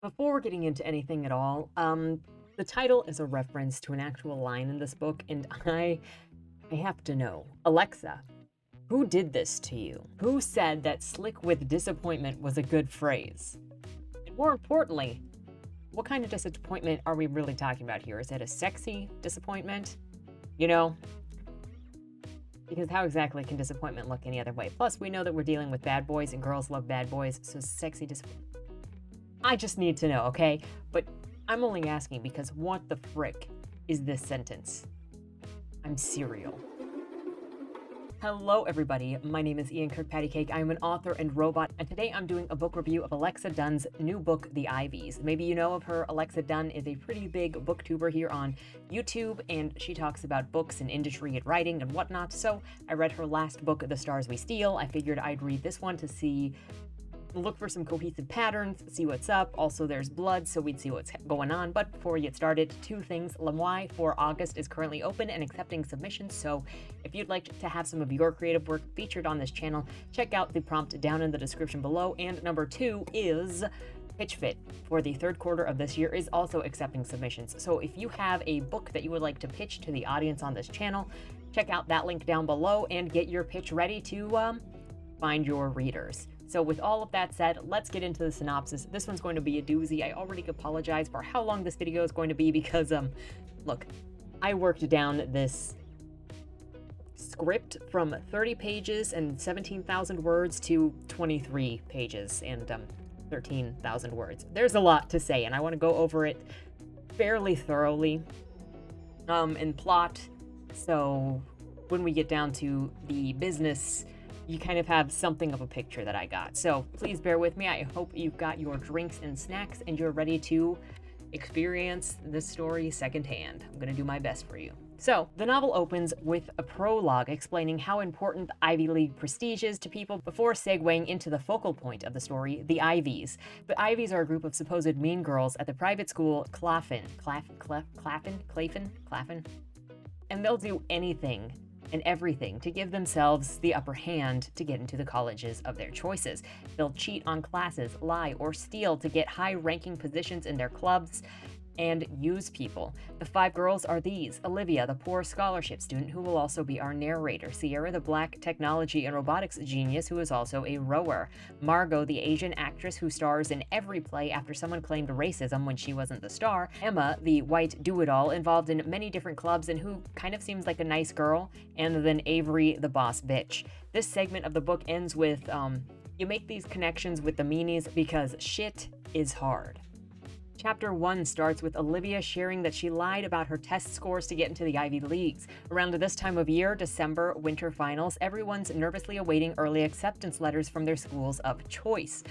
Before getting into anything at all, the title is a reference to an actual line in this book, and I have to know, Alexa, who did this to you? Who said that slick with disappointment was a good phrase? And more importantly, what kind of disappointment are we really talking about here? Is it a sexy disappointment? You know, because how exactly can disappointment look any other way? Plus, we know that we're dealing with bad boys and girls love bad boys, so sexy disappointment. I just need to know, okay? But I'm only asking because what the frick is this sentence? I'm cereal. Hello, everybody. My name is KirkpattieCake. I'm an author and robot, and today I'm doing a book review of Alexa Donne's new book, The Ivies. Maybe you know of her. Alexa Donne is a pretty big booktuber here on YouTube, and she talks about books and industry and writing and whatnot. So I read her last book, The Stars We Steal. I figured I'd read this one to look for some cohesive patterns, see what's up. Also, there's blood, so we'd see what's going on. But before we get started, two things. LBRY for August is currently open and accepting submissions, so if you'd like to have some of your creative work featured on this channel, check out the prompt down in the description below. And number two is Pitch Fit for the third quarter of this year is also accepting submissions. So if you have a book that you would like to pitch to the audience on this channel, check out that link down below and get your pitch ready to find your readers. So with all of that said, let's get into the synopsis. This one's going to be a doozy. I already apologize for how long this video is going to be because, look, I worked down this script from 30 pages and 17,000 words to 23 pages and 13,000 words. There's a lot to say, and I want to go over it fairly thoroughly in plot. So when we get down to the business, you kind of have something of a picture that I got. So please bear with me. I hope you've got your drinks and snacks and you're ready to experience this story secondhand. I'm going to do my best for you. So the novel opens with a prologue explaining how important Ivy League prestige is to people before segueing into the focal point of the story, the Ivies. The Ivies are a group of supposed mean girls at the private school Claflin, and they'll do anything and everything to give themselves the upper hand to get into the colleges of their choices. They'll cheat on classes, lie, or steal to get high-ranking positions in their clubs and use people. The five girls are these: Olivia, the poor scholarship student who will also be our narrator; Sierra, the black technology and robotics genius who is also a rower; Margot, the Asian actress who stars in every play after someone claimed racism when she wasn't the star; Emma, the white do-it-all involved in many different clubs and who kind of seems like a nice girl; and then Avery, the boss bitch. This segment of the book ends with, you make these connections with the meanies because shit is hard. Chapter 1 starts with Olivia sharing that she lied about her test scores to get into the Ivy Leagues. Around this time of year, December, winter finals, everyone's nervously awaiting early acceptance letters from their schools of choice.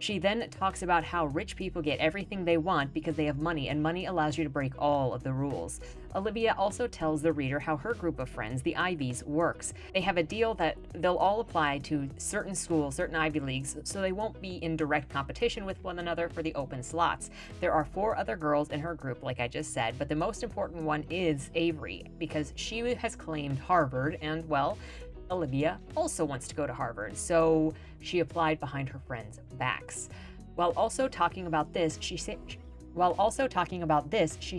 She then talks about how rich people get everything they want because they have money, and money allows you to break all of the rules. Olivia also tells the reader how her group of friends, the Ivies, works. They have a deal that they'll all apply to certain schools, certain Ivy Leagues, so they won't be in direct competition with one another for the open slots. There are 4 other girls in her group, like I just said, but the most important one is Avery, because she has claimed Harvard, and, well, Olivia also wants to go to Harvard, so she applied behind her friends' backs. While also talking about this, she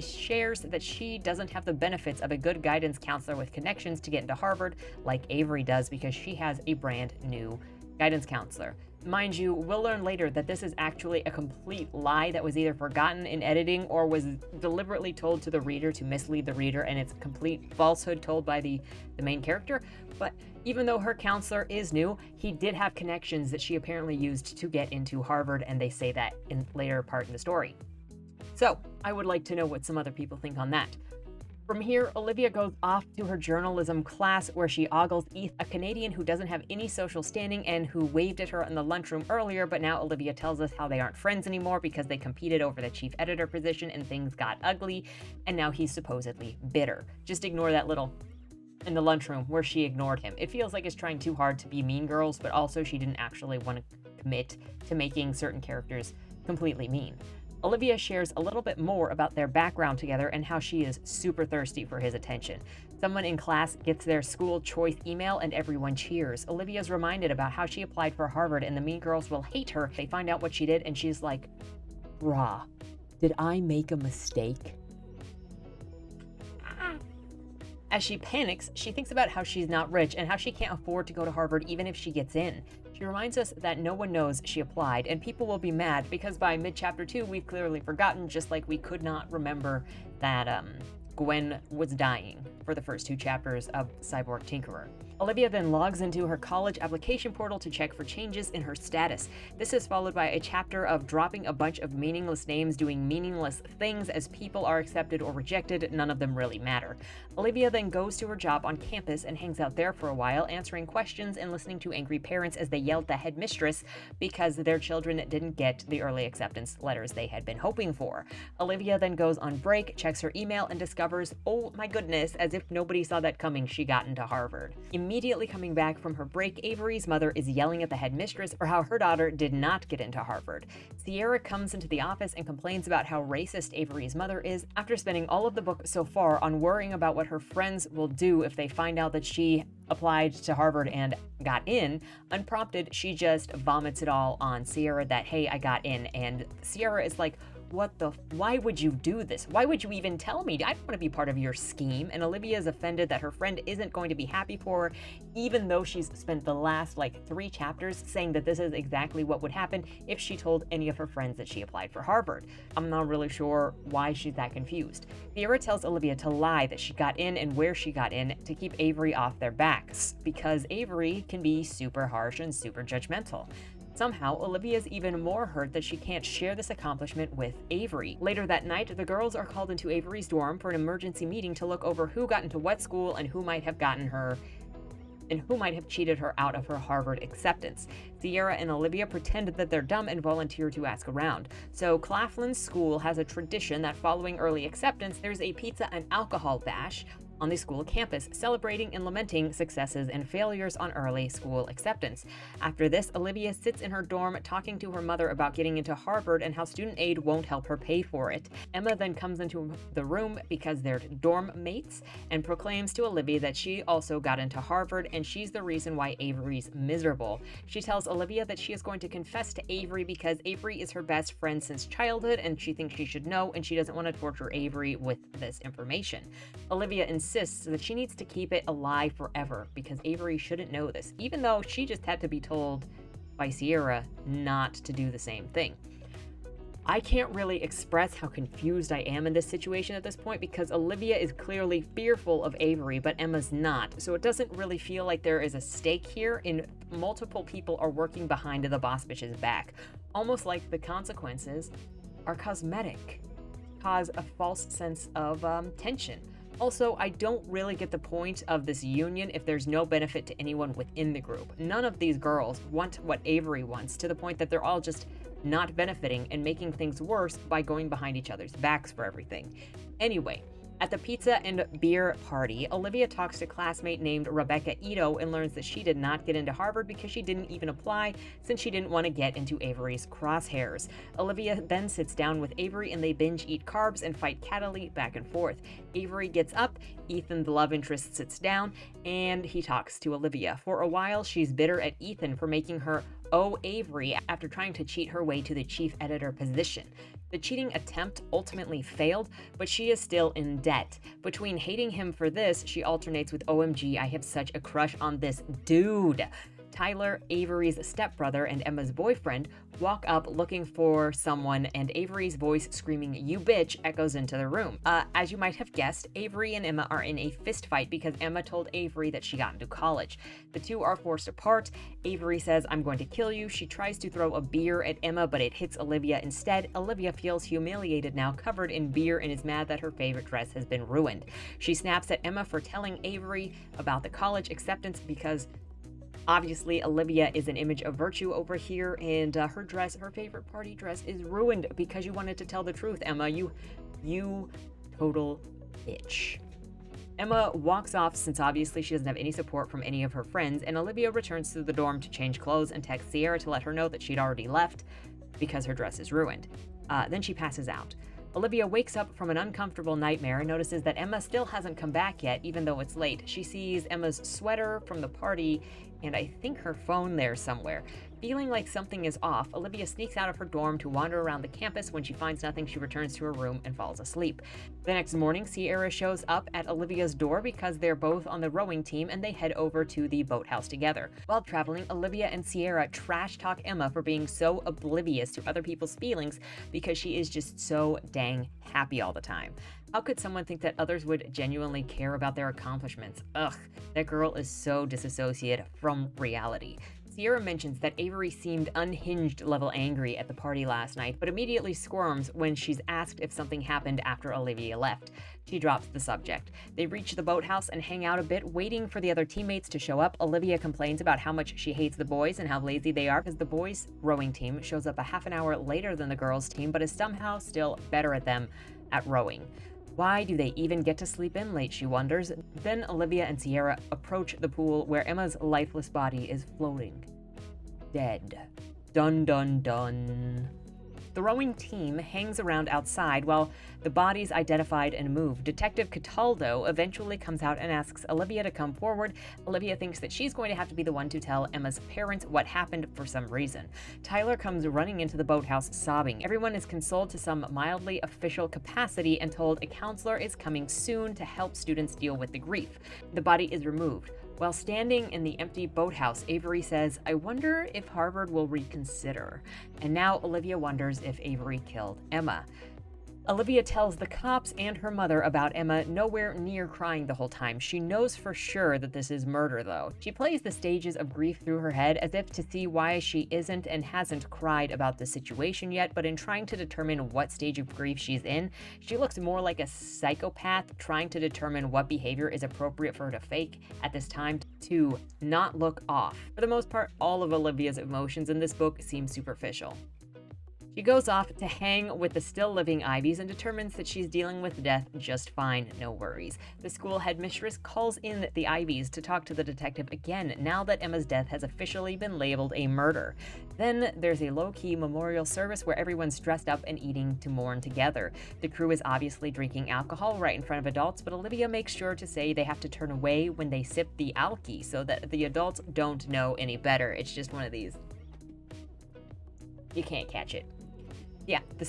shares that she doesn't have the benefits of a good guidance counselor with connections to get into Harvard like Avery does because she has a brand new guidance counselor. Mind you, we'll learn later that this is actually a complete lie that was either forgotten in editing or was deliberately told to the reader to mislead the reader, and it's a complete falsehood told by the main character. But even though her counselor is new, he did have connections that she apparently used to get into Harvard, and they say that in later part in the story. So I would like to know what some other people think on that. From here, Olivia goes off to her journalism class where she ogles Eth, a Canadian who doesn't have any social standing and who waved at her in the lunchroom earlier, but now Olivia tells us how they aren't friends anymore because they competed over the chief editor position and things got ugly, and now he's supposedly bitter. Just ignore that little in the lunchroom where she ignored him. It feels like it's trying too hard to be mean girls, but also she didn't actually want to commit to making certain characters completely mean. Olivia shares a little bit more about their background together and how she is super thirsty for his attention. Someone in class gets their school choice email and everyone cheers. Olivia's reminded about how she applied for Harvard and the mean girls will hate her if they find out what she did, and she's like, Brah, did I make a mistake? As she panics, she thinks about how she's not rich and how she can't afford to go to Harvard even if she gets in. She reminds us that no one knows she applied, and people will be mad because by mid-chapter 2, we've clearly forgotten, just like we could not remember that Gwen was dying for the first 2 chapters of Cyborg Tinkerer. Olivia then logs into her college application portal to check for changes in her status. This is followed by a chapter of dropping a bunch of meaningless names doing meaningless things as people are accepted or rejected. None of them really matter. Olivia then goes to her job on campus and hangs out there for a while, answering questions and listening to angry parents as they yell at the headmistress because their children didn't get the early acceptance letters they had been hoping for. Olivia then goes on break, checks her email, and discovers, oh my goodness, as if nobody saw that coming, she got into Harvard. Immediately coming back from her break, Avery's mother is yelling at the headmistress for how her daughter did not get into Harvard. Sierra comes into the office and complains about how racist Avery's mother is after spending all of the book so far on worrying about what her friends will do if they find out that she applied to Harvard and got in. Unprompted, she just vomits it all on Sierra that, hey, I got in. And Sierra is like, why would you do this? Why would you even tell me? I don't want to be part of your scheme. And Olivia is offended that her friend isn't going to be happy for her, even though she's spent the last 3 chapters saying that this is exactly what would happen if she told any of her friends that she applied for Harvard. I'm not really sure why she's that confused. Sierra tells Olivia to lie that she got in and where she got in to keep Avery off their backs, because Avery can be super harsh and super judgmental. Somehow, Olivia's even more hurt that she can't share this accomplishment with Avery. Later that night, the girls are called into Avery's dorm for an emergency meeting to look over who got into what school and who might have cheated her out of her Harvard acceptance. Sierra and Olivia pretend that they're dumb and volunteer to ask around. So Claflin's school has a tradition that following early acceptance, there's a pizza and alcohol bash on the school campus, celebrating and lamenting successes and failures on early school acceptance. After this, Olivia sits in her dorm talking to her mother about getting into Harvard and how student aid won't help her pay for it. Emma then comes into the room because they're dorm mates and proclaims to Olivia that she also got into Harvard and she's the reason why Avery's miserable. She tells Olivia that she is going to confess to Avery because Avery is her best friend since childhood and she thinks she should know, and she doesn't want to torture Avery with this information. Olivia insists that she needs to keep it alive forever because Avery shouldn't know this, even though she just had to be told by Sierra not to do the same thing. I can't really express how confused I am in this situation at this point because Olivia is clearly fearful of Avery, but Emma's not. So it doesn't really feel like there is a stake here, and multiple people are working behind the boss bitch's back. Almost like the consequences are cosmetic, cause a false sense of tension. Also, I don't really get the point of this union if there's no benefit to anyone within the group. None of these girls want what Avery wants, to the point that they're all just not benefiting and making things worse by going behind each other's backs for everything. Anyway, at the pizza and beer party, Olivia talks to a classmate named Rebecca Ito and learns that she did not get into Harvard because she didn't even apply since she didn't want to get into Avery's crosshairs. Olivia then sits down with Avery and they binge eat carbs and fight cattily back and forth. Avery gets up, Ethan, the love interest, sits down, and he talks to Olivia. For a while, she's bitter at Ethan for making her owe Avery after trying to cheat her way to the chief editor position. The cheating attempt ultimately failed, but she is still in debt. Between hating him for this, she alternates with OMG, I have such a crush on this dude. Tyler, Avery's stepbrother and Emma's boyfriend, walk up looking for someone, and Avery's voice screaming, "You bitch," echoes into the room. As you might have guessed, Avery and Emma are in a fist fight because Emma told Avery that she got into college. The two are forced apart. Avery says, "I'm going to kill you." She tries to throw a beer at Emma, but it hits Olivia instead. Olivia feels humiliated now, covered in beer, and is mad that her favorite dress has been ruined. She snaps at Emma for telling Avery about the college acceptance because obviously, Olivia is an image of virtue over here, and her favorite party dress, is ruined because you wanted to tell the truth, Emma. You total bitch. Emma walks off since obviously she doesn't have any support from any of her friends, and Olivia returns to the dorm to change clothes and texts Sierra to let her know that she'd already left because her dress is ruined. Then she passes out. Olivia wakes up from an uncomfortable nightmare and notices that Emma still hasn't come back yet, even though it's late. She sees Emma's sweater from the party and I think her phone there somewhere. Feeling like something is off, Olivia sneaks out of her dorm to wander around the campus. When she finds nothing, she returns to her room and falls asleep. The next morning, Sierra shows up at Olivia's door because they're both on the rowing team and they head over to the boathouse together. While traveling, Olivia and Sierra trash talk Emma for being so oblivious to other people's feelings because she is just so dang happy all the time. How could someone think that others would genuinely care about their accomplishments? Ugh, that girl is so disassociated from reality. Sierra mentions that Avery seemed unhinged level angry at the party last night, but immediately squirms when she's asked if something happened after Olivia left. She drops the subject. They reach the boathouse and hang out a bit, waiting for the other teammates to show up. Olivia complains about how much she hates the boys and how lazy they are because the boys' rowing team shows up a half an hour later than the girls' team, but is somehow still better at them at rowing. Why do they even get to sleep in late, she wonders. Then Olivia and Sierra approach the pool where Emma's lifeless body is floating. Dead. Dun dun dun. The rowing team hangs around outside while the body's identified and moved. Detective Cataldo eventually comes out and asks Olivia to come forward. Olivia thinks that she's going to have to be the one to tell Emma's parents what happened for some reason. Tyler comes running into the boathouse sobbing. Everyone is consoled to some mildly official capacity and told a counselor is coming soon to help students deal with the grief. The body is removed. While standing in the empty boathouse, Avery says, "I wonder if Harvard will reconsider." And now Olivia wonders if Avery killed Emma. Olivia tells the cops and her mother about Emma, nowhere near crying the whole time. She knows for sure that this is murder, though. She plays the stages of grief through her head as if to see why she isn't and hasn't cried about the situation yet, but in trying to determine what stage of grief she's in, she looks more like a psychopath trying to determine what behavior is appropriate for her to fake at this time to not look off. For the most part, all of Olivia's emotions in this book seem superficial. She goes off to hang with the still living Ivies and determines that she's dealing with death just fine, no worries. The school headmistress calls in the Ivies to talk to the detective again now that Emma's death has officially been labeled a murder. Then there's a low-key memorial service where everyone's dressed up and eating to mourn together. The crew is obviously drinking alcohol right in front of adults, but Olivia makes sure to say they have to turn away when they sip the alky so that the adults don't know any better. It's just one of these. You can't catch it. Yeah, the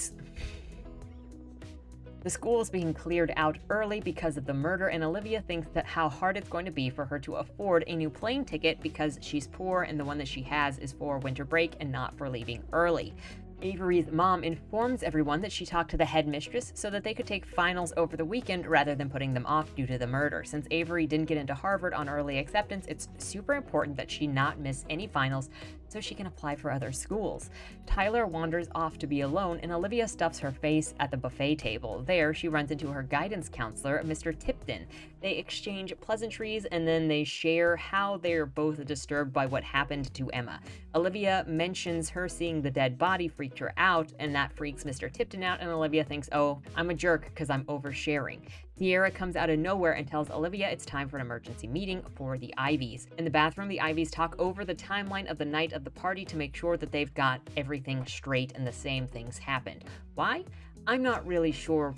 school is being cleared out early because of the murder, and Olivia thinks that how hard it's going to be for her to afford a new plane ticket because she's poor and the one that she has is for winter break and not for leaving early. Avery's mom informs everyone that she talked to the headmistress so that they could take finals over the weekend rather than putting them off due to the murder. Since Avery didn't get into Harvard on early acceptance, it's super important that she not miss any finals so she can apply for other schools. Tyler wanders off to be alone, and Olivia stuffs her face at the buffet table. There, she runs into her guidance counselor, Mr. Tipton. They exchange pleasantries, and then they share how they're both disturbed by what happened to Emma. Olivia mentions her seeing the dead body freaked her out, and that freaks Mr. Tipton out, and Olivia thinks, oh, I'm a jerk because I'm oversharing. Sierra comes out of nowhere and tells Olivia it's time for an emergency meeting for the Ivies. In the bathroom, the Ivies talk over the timeline of the night of the party to make sure that they've got everything straight and the same things happened. Why? I'm not really sure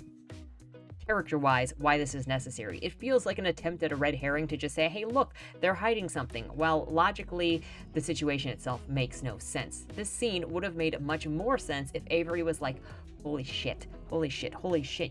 character-wise why this is necessary. It feels like an attempt at a red herring to just say, hey, look, they're hiding something, while logically the situation itself makes no sense. This scene would have made much more sense if Avery was like, holy shit,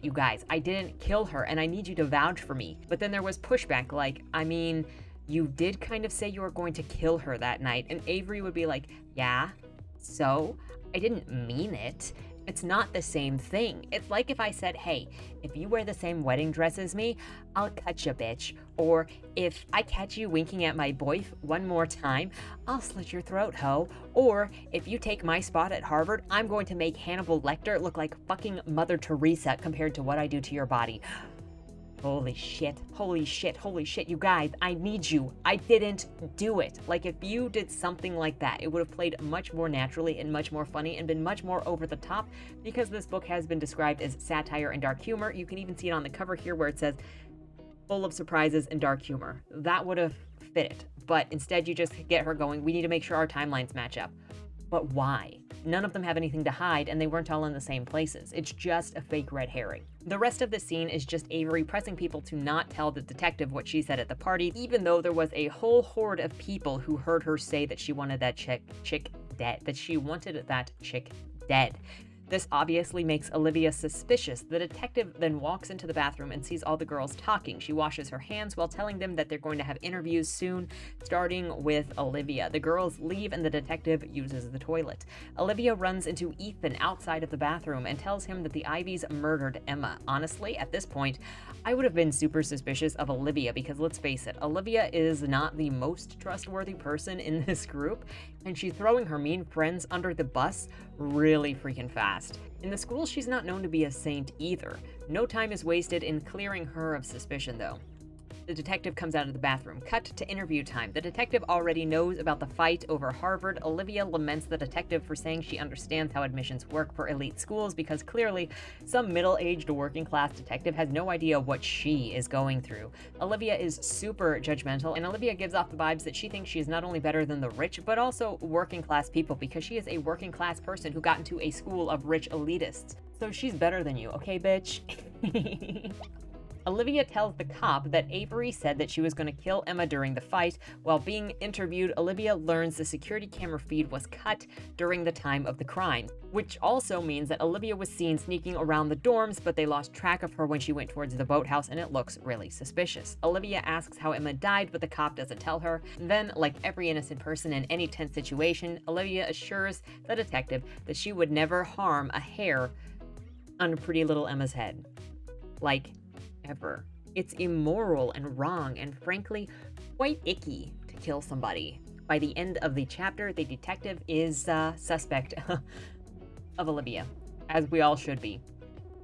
you guys, I didn't kill her and I need you to vouch for me. But then there was pushback like, I mean, you did kind of say you were going to kill her that night, and Avery would be like, yeah, so? I didn't mean it. It's not the same thing. It's like if I said, hey, if you wear the same wedding dress as me, I'll cut you, bitch. Or if I catch you winking at my boyf one more time, I'll slit your throat, ho. Or if you take my spot at Harvard, I'm going to make Hannibal Lecter look like fucking Mother Teresa compared to what I do to your body. Holy shit, you guys, I need you. I didn't do it. Like, if you did something like that, it would have played much more naturally and much more funny and been much more over the top, because this book has been described as satire and dark humor. You can even see it on the cover here where it says, full of surprises and dark humor. That would have fit it, but instead you just get her going, we need to make sure our timelines match up. But why? None of them have anything to hide, and they weren't all in the same places. It's just a fake red herring. The rest of the scene is just Avery pressing people to not tell the detective what she said at the party, even though there was a whole horde of people who heard her say that she wanted that chick dead, that she wanted that chick dead. This obviously makes Olivia suspicious. The detective then walks into the bathroom and sees all the girls talking. She washes her hands while telling them that they're going to have interviews soon, starting with Olivia. The girls leave and the detective uses the toilet. Olivia runs into Ethan outside of the bathroom and tells him that the Ivies murdered Emma. Honestly, at this point, I would have been super suspicious of Olivia because let's face it, Olivia is not the most trustworthy person in this group, and she's throwing her mean friends under the bus really freaking fast. In the school, she's not known to be a saint either. No time is wasted in clearing her of suspicion, though. The detective comes out of the bathroom. Cut to interview time. The detective already knows about the fight over Harvard. Olivia laments the detective for saying she understands how admissions work for elite schools because clearly some middle-aged working-class detective has no idea what she is going through. Olivia is super judgmental, and Olivia gives off the vibes that she thinks she is not only better than the rich, but also working-class people because she is a working-class person who got into a school of rich elitists. So she's better than you, okay, bitch? Olivia tells the cop that LBRY said that she was going to kill Emma during the fight. While being interviewed, Olivia learns the security camera feed was cut during the time of the crime, which also means that Olivia was seen sneaking around the dorms, but they lost track of her when she went towards the boathouse, and it looks really suspicious. Olivia asks how Emma died, but the cop doesn't tell her. Then, like every innocent person in any tense situation, Olivia assures the detective that she would never harm a hair on pretty little Emma's head. Like, ever. It's immoral and wrong and frankly quite icky to kill somebody. By the end of the chapter, the detective is suspect of Olivia, as we all should be.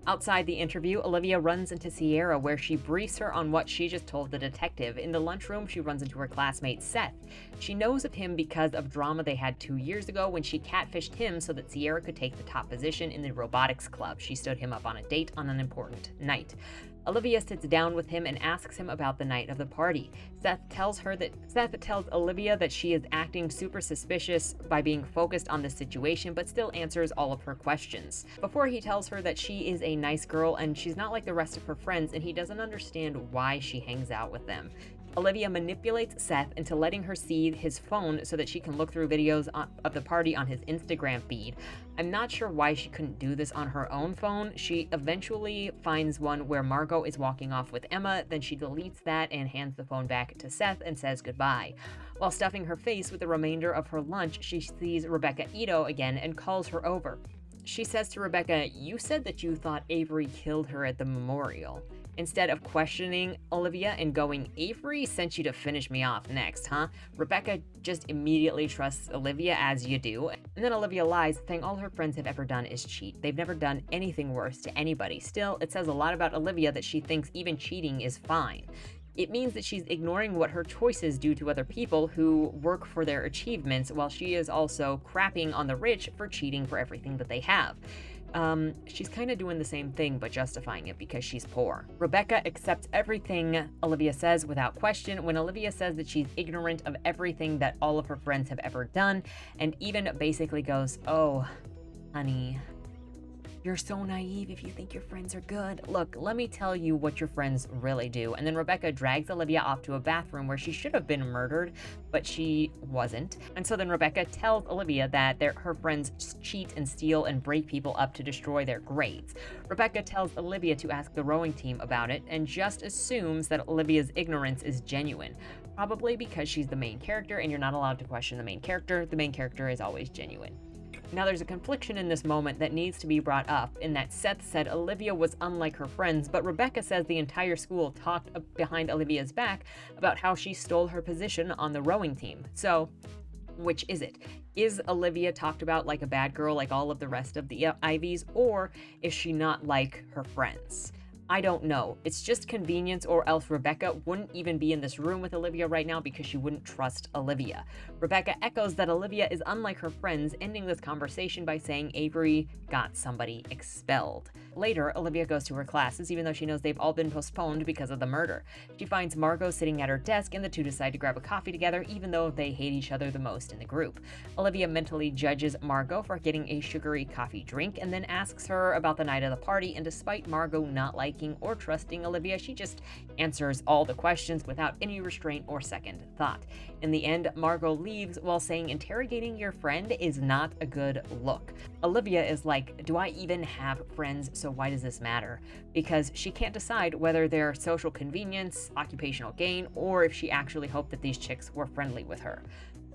Outside the interview, Olivia runs into Sierra where she briefs her on what she just told the detective. In the lunchroom, she runs into her classmate Seth. She knows of him because of drama they had 2 years ago when she catfished him so that Sierra could take the top position in the robotics club. She stood him up on a date on an important night. Olivia sits down with him and asks him about the night of the party. Seth tells Olivia that she is acting super suspicious by being focused on this situation, but still answers all of her questions. Before he tells her that she is a nice girl and she's not like the rest of her friends, and he doesn't understand why she hangs out with them. Olivia manipulates Seth into letting her see his phone so that she can look through videos of the party on his Instagram feed. I'm not sure why she couldn't do this on her own phone. She eventually finds one where Margot is walking off with Emma, then she deletes that and hands the phone back to Seth and says goodbye. While stuffing her face with the remainder of her lunch, she sees Rebecca Ito again and calls her over. She says to Rebecca, "You said that you thought LBRY killed her at the memorial." Instead of questioning Olivia and going, "LBRY sent you to finish me off next, huh?" Rebecca just immediately trusts Olivia, as you do. And then Olivia lies, saying all her friends have ever done is cheat. They've never done anything worse to anybody. Still, it says a lot about Olivia that she thinks even cheating is fine. It means that she's ignoring what her choices do to other people who work for their achievements, while she is also crapping on the rich for cheating for everything that they have. She's kind of doing the same thing, but justifying it because she's poor. Rebecca accepts everything Olivia says without question when Olivia says that she's ignorant of everything that all of her friends have ever done, and even basically goes, "Oh, honey, you're so naive if you think your friends are good. Look, let me tell you what your friends really do." And then Rebecca drags Olivia off to a bathroom where she should have been murdered, but she wasn't. And so then Rebecca tells Olivia that her friends cheat and steal and break people up to destroy their grades. Rebecca tells Olivia to ask the rowing team about it and just assumes that Olivia's ignorance is genuine. Probably because she's the main character and you're not allowed to question the main character. The main character is always genuine. Now, there's a confliction in this moment that needs to be brought up, in that Seth said Olivia was unlike her friends, but Rebecca says the entire school talked behind Olivia's back about how she stole her position on the rowing team. So, which is it? Is Olivia talked about like a bad girl like all of the rest of the Ivies, or is she not like her friends? I don't know. It's just convenience, or else Rebecca wouldn't even be in this room with Olivia right now because she wouldn't trust Olivia. Rebecca echoes that Olivia is unlike her friends, ending this conversation by saying LBRY got somebody expelled. Later, Olivia goes to her classes, even though she knows they've all been postponed because of the murder. She finds Margot sitting at her desk, and the two decide to grab a coffee together, even though they hate each other the most in the group. Olivia mentally judges Margot for getting a sugary coffee drink, and then asks her about the night of the party, and despite Margot not liking or trusting Olivia, she just answers all the questions without any restraint or second thought. In the end, Margot leaves while saying interrogating your friend is not a good look. Olivia is like, do I even have friends, so why does this matter? Because she can't decide whether they're social convenience, occupational gain, or if she actually hoped that these chicks were friendly with her.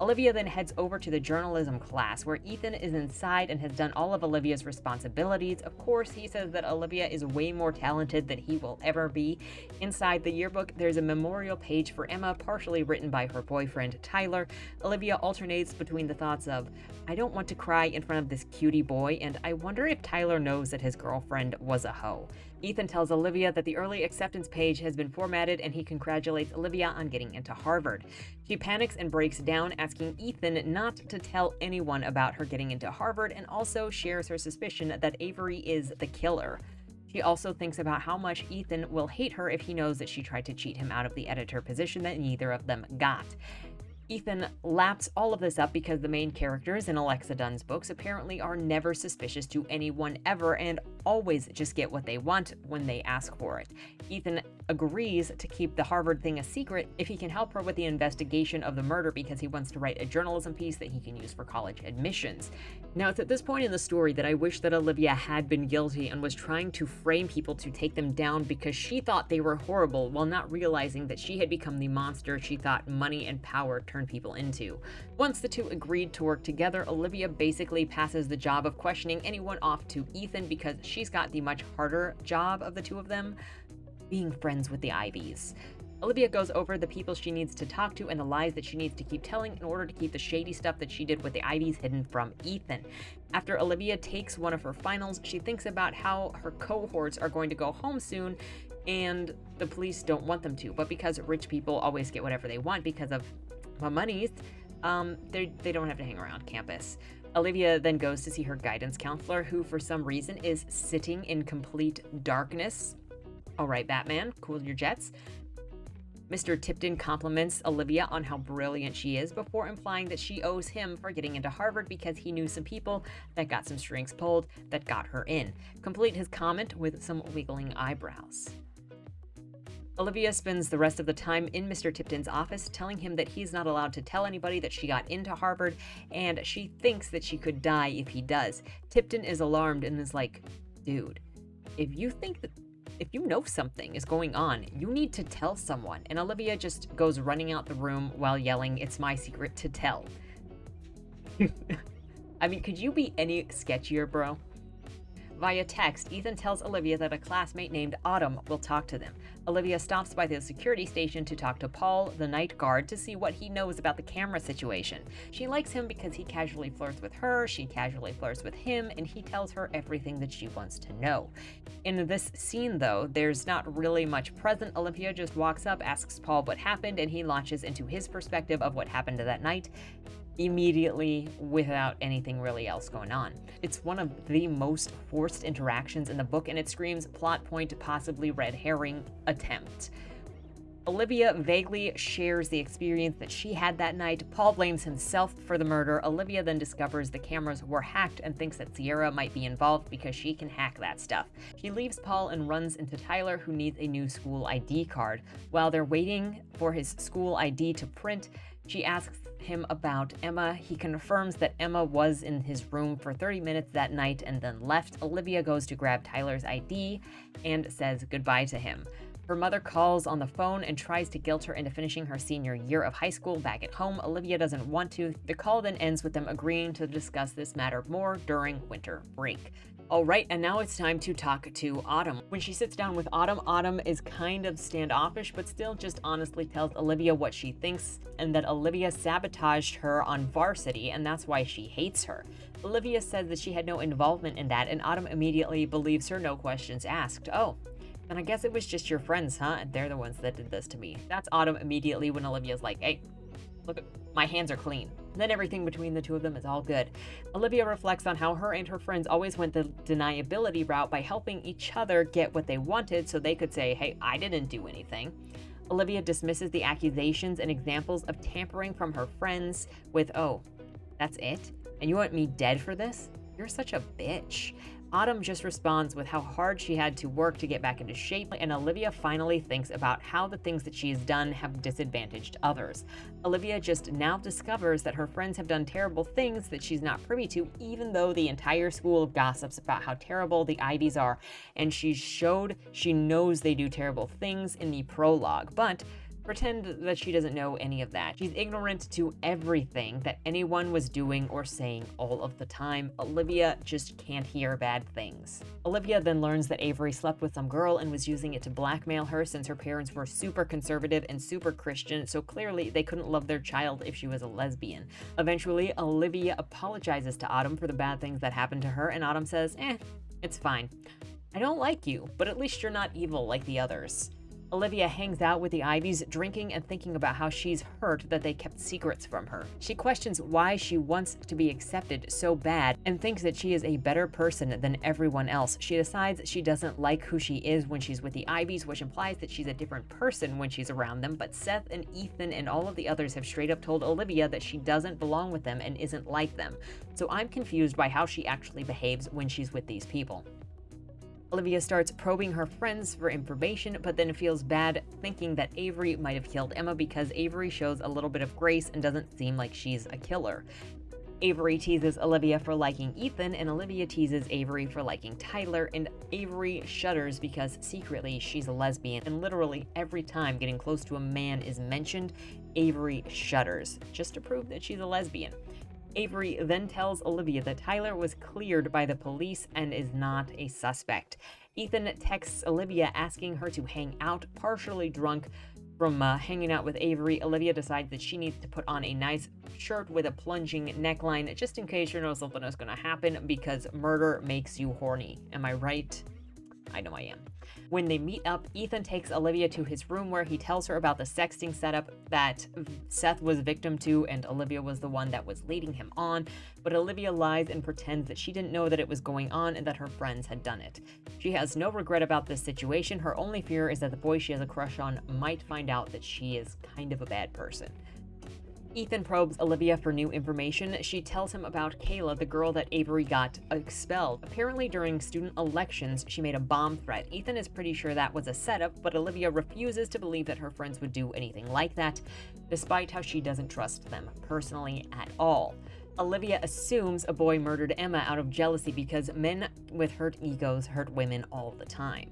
Olivia then heads over to the journalism class where Ethan is inside and has done all of Olivia's responsibilities. Of course, he says that Olivia is way more talented than he will ever be. Inside the yearbook, there's a memorial page for Emma, partially written by her boyfriend, Tyler. Olivia alternates between the thoughts of, I don't want to cry in front of this cutie boy, and I wonder if Tyler knows that his girlfriend was a hoe. Ethan tells Olivia that the early acceptance page has been formatted and he congratulates Olivia on getting into Harvard. She panics and breaks down, asking Ethan not to tell anyone about her getting into Harvard, and also shares her suspicion that Avery is the killer. She also thinks about how much Ethan will hate her if he knows that she tried to cheat him out of the editor position that neither of them got. Ethan laps all of this up because the main characters in Alexa Dunn's books apparently are never suspicious to anyone ever and always just get what they want when they ask for it. Ethan agrees to keep the Harvard thing a secret if he can help her with the investigation of the murder because he wants to write a journalism piece that he can use for college admissions. Now, it's at this point in the story that I wish that Olivia had been guilty and was trying to frame people to take them down because she thought they were horrible while not realizing that she had become the monster she thought money and power turned people into. Once the two agreed to work together, Olivia basically passes the job of questioning anyone off to Ethan because she's got the much harder job of the two of them, being friends with the Ivies. Olivia goes over the people she needs to talk to and the lies that she needs to keep telling in order to keep the shady stuff that she did with the Ivies hidden from Ethan. After Olivia takes one of her finals, she thinks about how her cohorts are going to go home soon and the police don't want them to, but because rich people always get whatever they want because of monies, they don't have to hang around campus. Olivia then goes to see her guidance counselor, who for some reason is sitting in complete darkness. All right, Batman, cool your jets. Mr. Tipton compliments Olivia on how brilliant she is before implying that she owes him for getting into Harvard because he knew some people that got some strings pulled that got her in. Complete his comment with some wiggling eyebrows. Olivia spends the rest of the time in Mr. Tipton's office telling him that he's not allowed to tell anybody that she got into Harvard, and she thinks that she could die if he does. Tipton is alarmed and is like, dude, if you know something is going on, you need to tell someone. And Olivia just goes running out the room while yelling, it's my secret to tell. I mean, could you be any sketchier, bro? Via text, Ethan tells Olivia that a classmate named Autumn will talk to them. Olivia stops by the security station to talk to Paul, the night guard, to see what he knows about the camera situation. She likes him because he casually flirts with her, she casually flirts with him, and he tells her everything that she wants to know. In this scene, though, there's not really much present. Olivia just walks up, asks Paul what happened, and he launches into his perspective of what happened that night, immediately without anything really else going on. It's one of the most forced interactions in the book, and it screams plot point, possibly red herring attempt. Olivia vaguely shares the experience that she had that night. Paul blames himself for the murder. Olivia then discovers the cameras were hacked and thinks that Sierra might be involved because she can hack that stuff. She leaves Paul and runs into Tyler, who needs a new school ID card. While they're waiting for his school ID to print, she asks him about Emma. He confirms that Emma was in his room for 30 minutes that night and then left. Olivia goes to grab Tyler's ID and says goodbye to him. Her mother calls on the phone and tries to guilt her into finishing her senior year of high school back at home. Olivia doesn't want to. The call then ends with them agreeing to discuss this matter more during winter break. All right, and now it's time to talk to Autumn. When she sits down with Autumn, Autumn is kind of standoffish, but still just honestly tells Olivia what she thinks and that Olivia sabotaged her on varsity, and that's why she hates her. Olivia says that she had no involvement in that, and Autumn immediately believes her, no questions asked. Oh, then I guess it was just your friends, huh? And they're the ones that did this to me. That's Autumn immediately when Olivia's like, hey, look, my hands are clean. Then everything between the two of them is all good. Olivia reflects on how her and her friends always went the deniability route by helping each other get what they wanted so they could say, hey, I didn't do anything. Olivia dismisses the accusations and examples of tampering from her friends with, oh, that's it? And you want me dead for this? You're such a bitch. Autumn just responds with how hard she had to work to get back into shape, and Olivia finally thinks about how the things that she has done have disadvantaged others. Olivia just now discovers that her friends have done terrible things that she's not privy to, even though the entire school gossips about how terrible the Ivies are, and she knows they do terrible things in the prologue, but pretend that she doesn't know any of that. She's ignorant to everything that anyone was doing or saying all of the time. Olivia just can't hear bad things. Olivia then learns that Avery slept with some girl and was using it to blackmail her, since her parents were super conservative and super Christian, so clearly they couldn't love their child if she was a lesbian. Eventually, Olivia apologizes to Autumn for the bad things that happened to her, and Autumn says, it's fine. I don't like you, but at least you're not evil like the others. Olivia hangs out with the Ivies, drinking and thinking about how she's hurt that they kept secrets from her. She questions why she wants to be accepted so bad and thinks that she is a better person than everyone else. She decides she doesn't like who she is when she's with the Ivies, which implies that she's a different person when she's around them, but Seth and Ethan and all of the others have straight up told Olivia that she doesn't belong with them and isn't like them. So I'm confused by how she actually behaves when she's with these people. Olivia starts probing her friends for information, but then feels bad thinking that Avery might have killed Emma because Avery shows a little bit of grace and doesn't seem like she's a killer. Avery teases Olivia for liking Ethan, and Olivia teases Avery for liking Tyler, and Avery shudders because secretly she's a lesbian, and literally every time getting close to a man is mentioned, Avery shudders, just to prove that she's a lesbian. Avery then tells Olivia that Tyler was cleared by the police and is not a suspect. Ethan texts Olivia asking her to hang out, partially drunk from hanging out with Avery. Olivia decides that she needs to put on a nice shirt with a plunging neckline just in case you know something is going to happen, because murder makes you horny. Am I right? I know I am. When they meet up, Ethan takes Olivia to his room where he tells her about the sexting setup that Seth was victim to, and Olivia was the one that was leading him on, but Olivia lies and pretends that she didn't know that it was going on and that her friends had done it. She has no regret about this situation. Her only fear is that the boy she has a crush on might find out that she is kind of a bad person. Ethan probes Olivia for new information. She tells him about Kayla, the girl that Avery got expelled. Apparently during student elections, she made a bomb threat. Ethan is pretty sure that was a setup, but Olivia refuses to believe that her friends would do anything like that, despite how she doesn't trust them personally at all. Olivia assumes a boy murdered Emma out of jealousy because men with hurt egos hurt women all the time.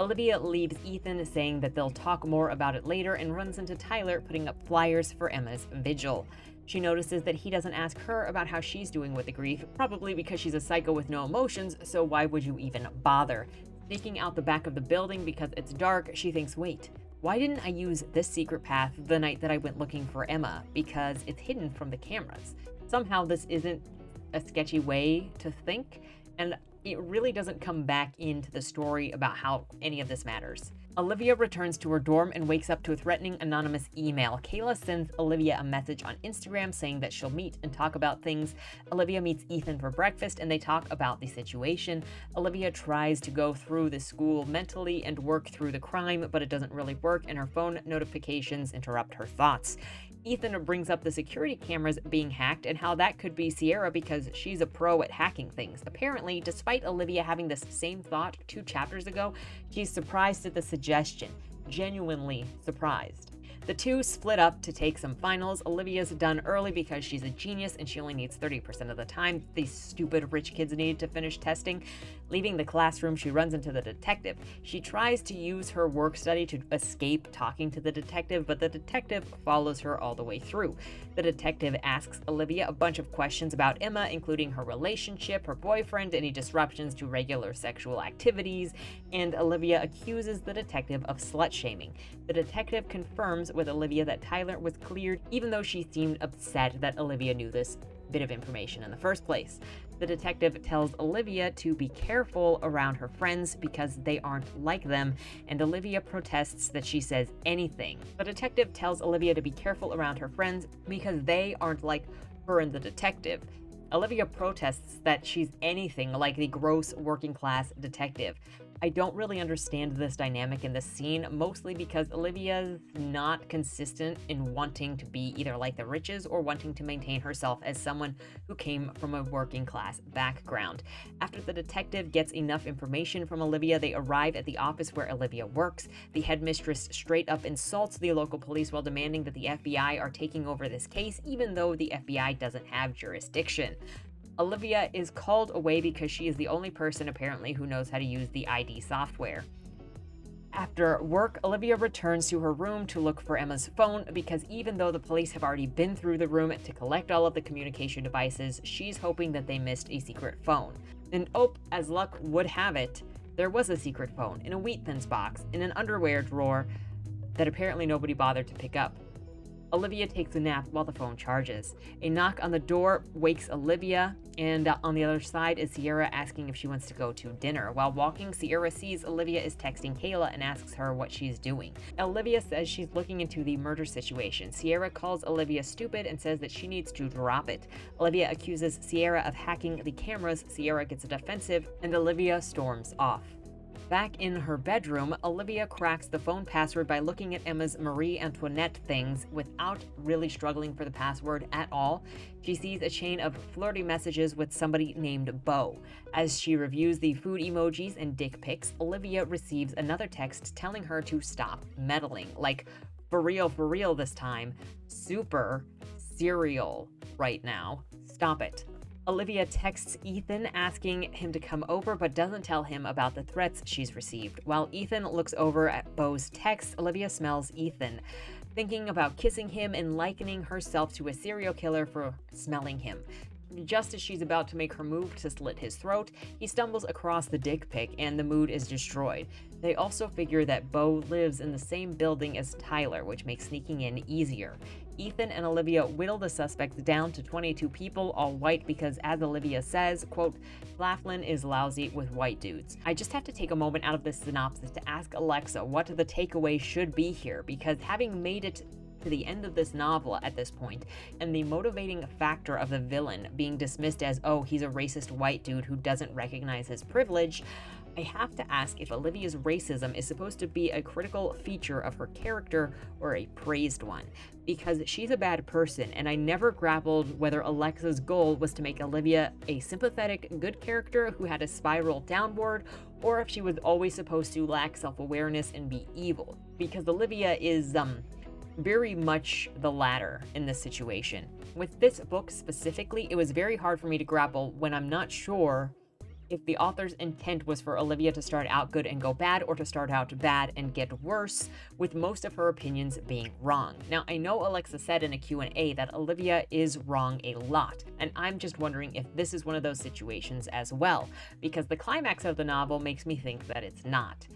Olivia leaves Ethan saying that they'll talk more about it later and runs into Tyler putting up flyers for Emma's vigil. She notices that he doesn't ask her about how she's doing with the grief, probably because she's a psycho with no emotions, so why would you even bother? Sneaking out the back of the building because it's dark, she thinks, wait, why didn't I use this secret path the night that I went looking for Emma? Because it's hidden from the cameras. Somehow this isn't a sketchy way to think, and it really doesn't come back into the story about how any of this matters. Olivia returns to her dorm and wakes up to a threatening anonymous email. Kayla sends Olivia a message on Instagram saying that she'll meet and talk about things. Olivia meets Ethan for breakfast and they talk about the situation. Olivia tries to go through the school mentally and work through the crime, but it doesn't really work and her phone notifications interrupt her thoughts. Ethan brings up the security cameras being hacked and how that could be Sierra because she's a pro at hacking things. Apparently, despite Olivia having this same thought 2 chapters ago, she's surprised at the suggestion. Genuinely surprised. The two split up to take some finals. Olivia's done early because she's a genius and she only needs 30% of the time these stupid rich kids need to finish testing. Leaving the classroom, she runs into the detective. She tries to use her work study to escape talking to the detective, but the detective follows her all the way through. The detective asks Olivia a bunch of questions about Emma, including her relationship, her boyfriend, any disruptions to regular sexual activities, and Olivia accuses the detective of slut-shaming. The detective confirms with Olivia that Tyler was cleared, even though she seemed upset that Olivia knew this bit of information in the first place. The detective tells Olivia to be careful around her friends because they aren't like them, and Olivia protests that she says anything. The detective tells Olivia to be careful around her friends because they aren't like her and the detective. Olivia protests that she's anything like the gross working class detective. I don't really understand this dynamic in this scene, mostly because Olivia's not consistent in wanting to be either like the Riches or wanting to maintain herself as someone who came from a working class background. After the detective gets enough information from Olivia, they arrive at the office where Olivia works. The headmistress straight up insults the local police while demanding that the FBI are taking over this case, even though the FBI doesn't have jurisdiction. Olivia is called away because she is the only person apparently who knows how to use the ID software. After work, Olivia returns to her room to look for Emma's phone because even though the police have already been through the room to collect all of the communication devices, she's hoping that they missed a secret phone. And as luck would have it, there was a secret phone in a Wheat Thins box in an underwear drawer that apparently nobody bothered to pick up. Olivia takes a nap while the phone charges. A knock on the door wakes Olivia, and on the other side is Sierra asking if she wants to go to dinner. While walking, Sierra sees Olivia is texting Kayla and asks her what she's doing. Olivia says she's looking into the murder situation. Sierra calls Olivia stupid and says that she needs to drop it. Olivia accuses Sierra of hacking the cameras. Sierra gets defensive, and Olivia storms off. Back in her bedroom, Olivia cracks the phone password by looking at Emma's Marie Antoinette things without really struggling for the password at all. She sees a chain of flirty messages with somebody named Beau. As she reviews the food emojis and dick pics, Olivia receives another text telling her to stop meddling. Like, for real this time. Super serial right now. Stop it. Olivia texts Ethan asking him to come over but doesn't tell him about the threats she's received. While Ethan looks over at Beau's text, Olivia smells Ethan, thinking about kissing him and likening herself to a serial killer for smelling him. Just as she's about to make her move to slit his throat, he stumbles across the dick pic and the mood is destroyed. They also figure that Beau lives in the same building as Tyler, which makes sneaking in easier. Ethan and Olivia whittle the suspects down to 22 people, all white, because as Olivia says, quote, Claflin is lousy with white dudes. I just have to take a moment out of this synopsis to ask Alexa what the takeaway should be here, because having made it to the end of this novel at this point, and the motivating factor of the villain being dismissed as, oh, he's a racist white dude who doesn't recognize his privilege, I have to ask if Olivia's racism is supposed to be a critical feature of her character or a praised one, because she's a bad person, and I never grappled whether Alexa's goal was to make Olivia a sympathetic, good character who had a spiral downward, or if she was always supposed to lack self-awareness and be evil, because Olivia is, very much the latter in this situation. With this book specifically, it was very hard for me to grapple when I'm not sure if the author's intent was for Olivia to start out good and go bad, or to start out bad and get worse, with most of her opinions being wrong. Now, I know Alexa said in a Q&A that Olivia is wrong a lot, and I'm just wondering if this is one of those situations as well, because the climax of the novel makes me think that it's not.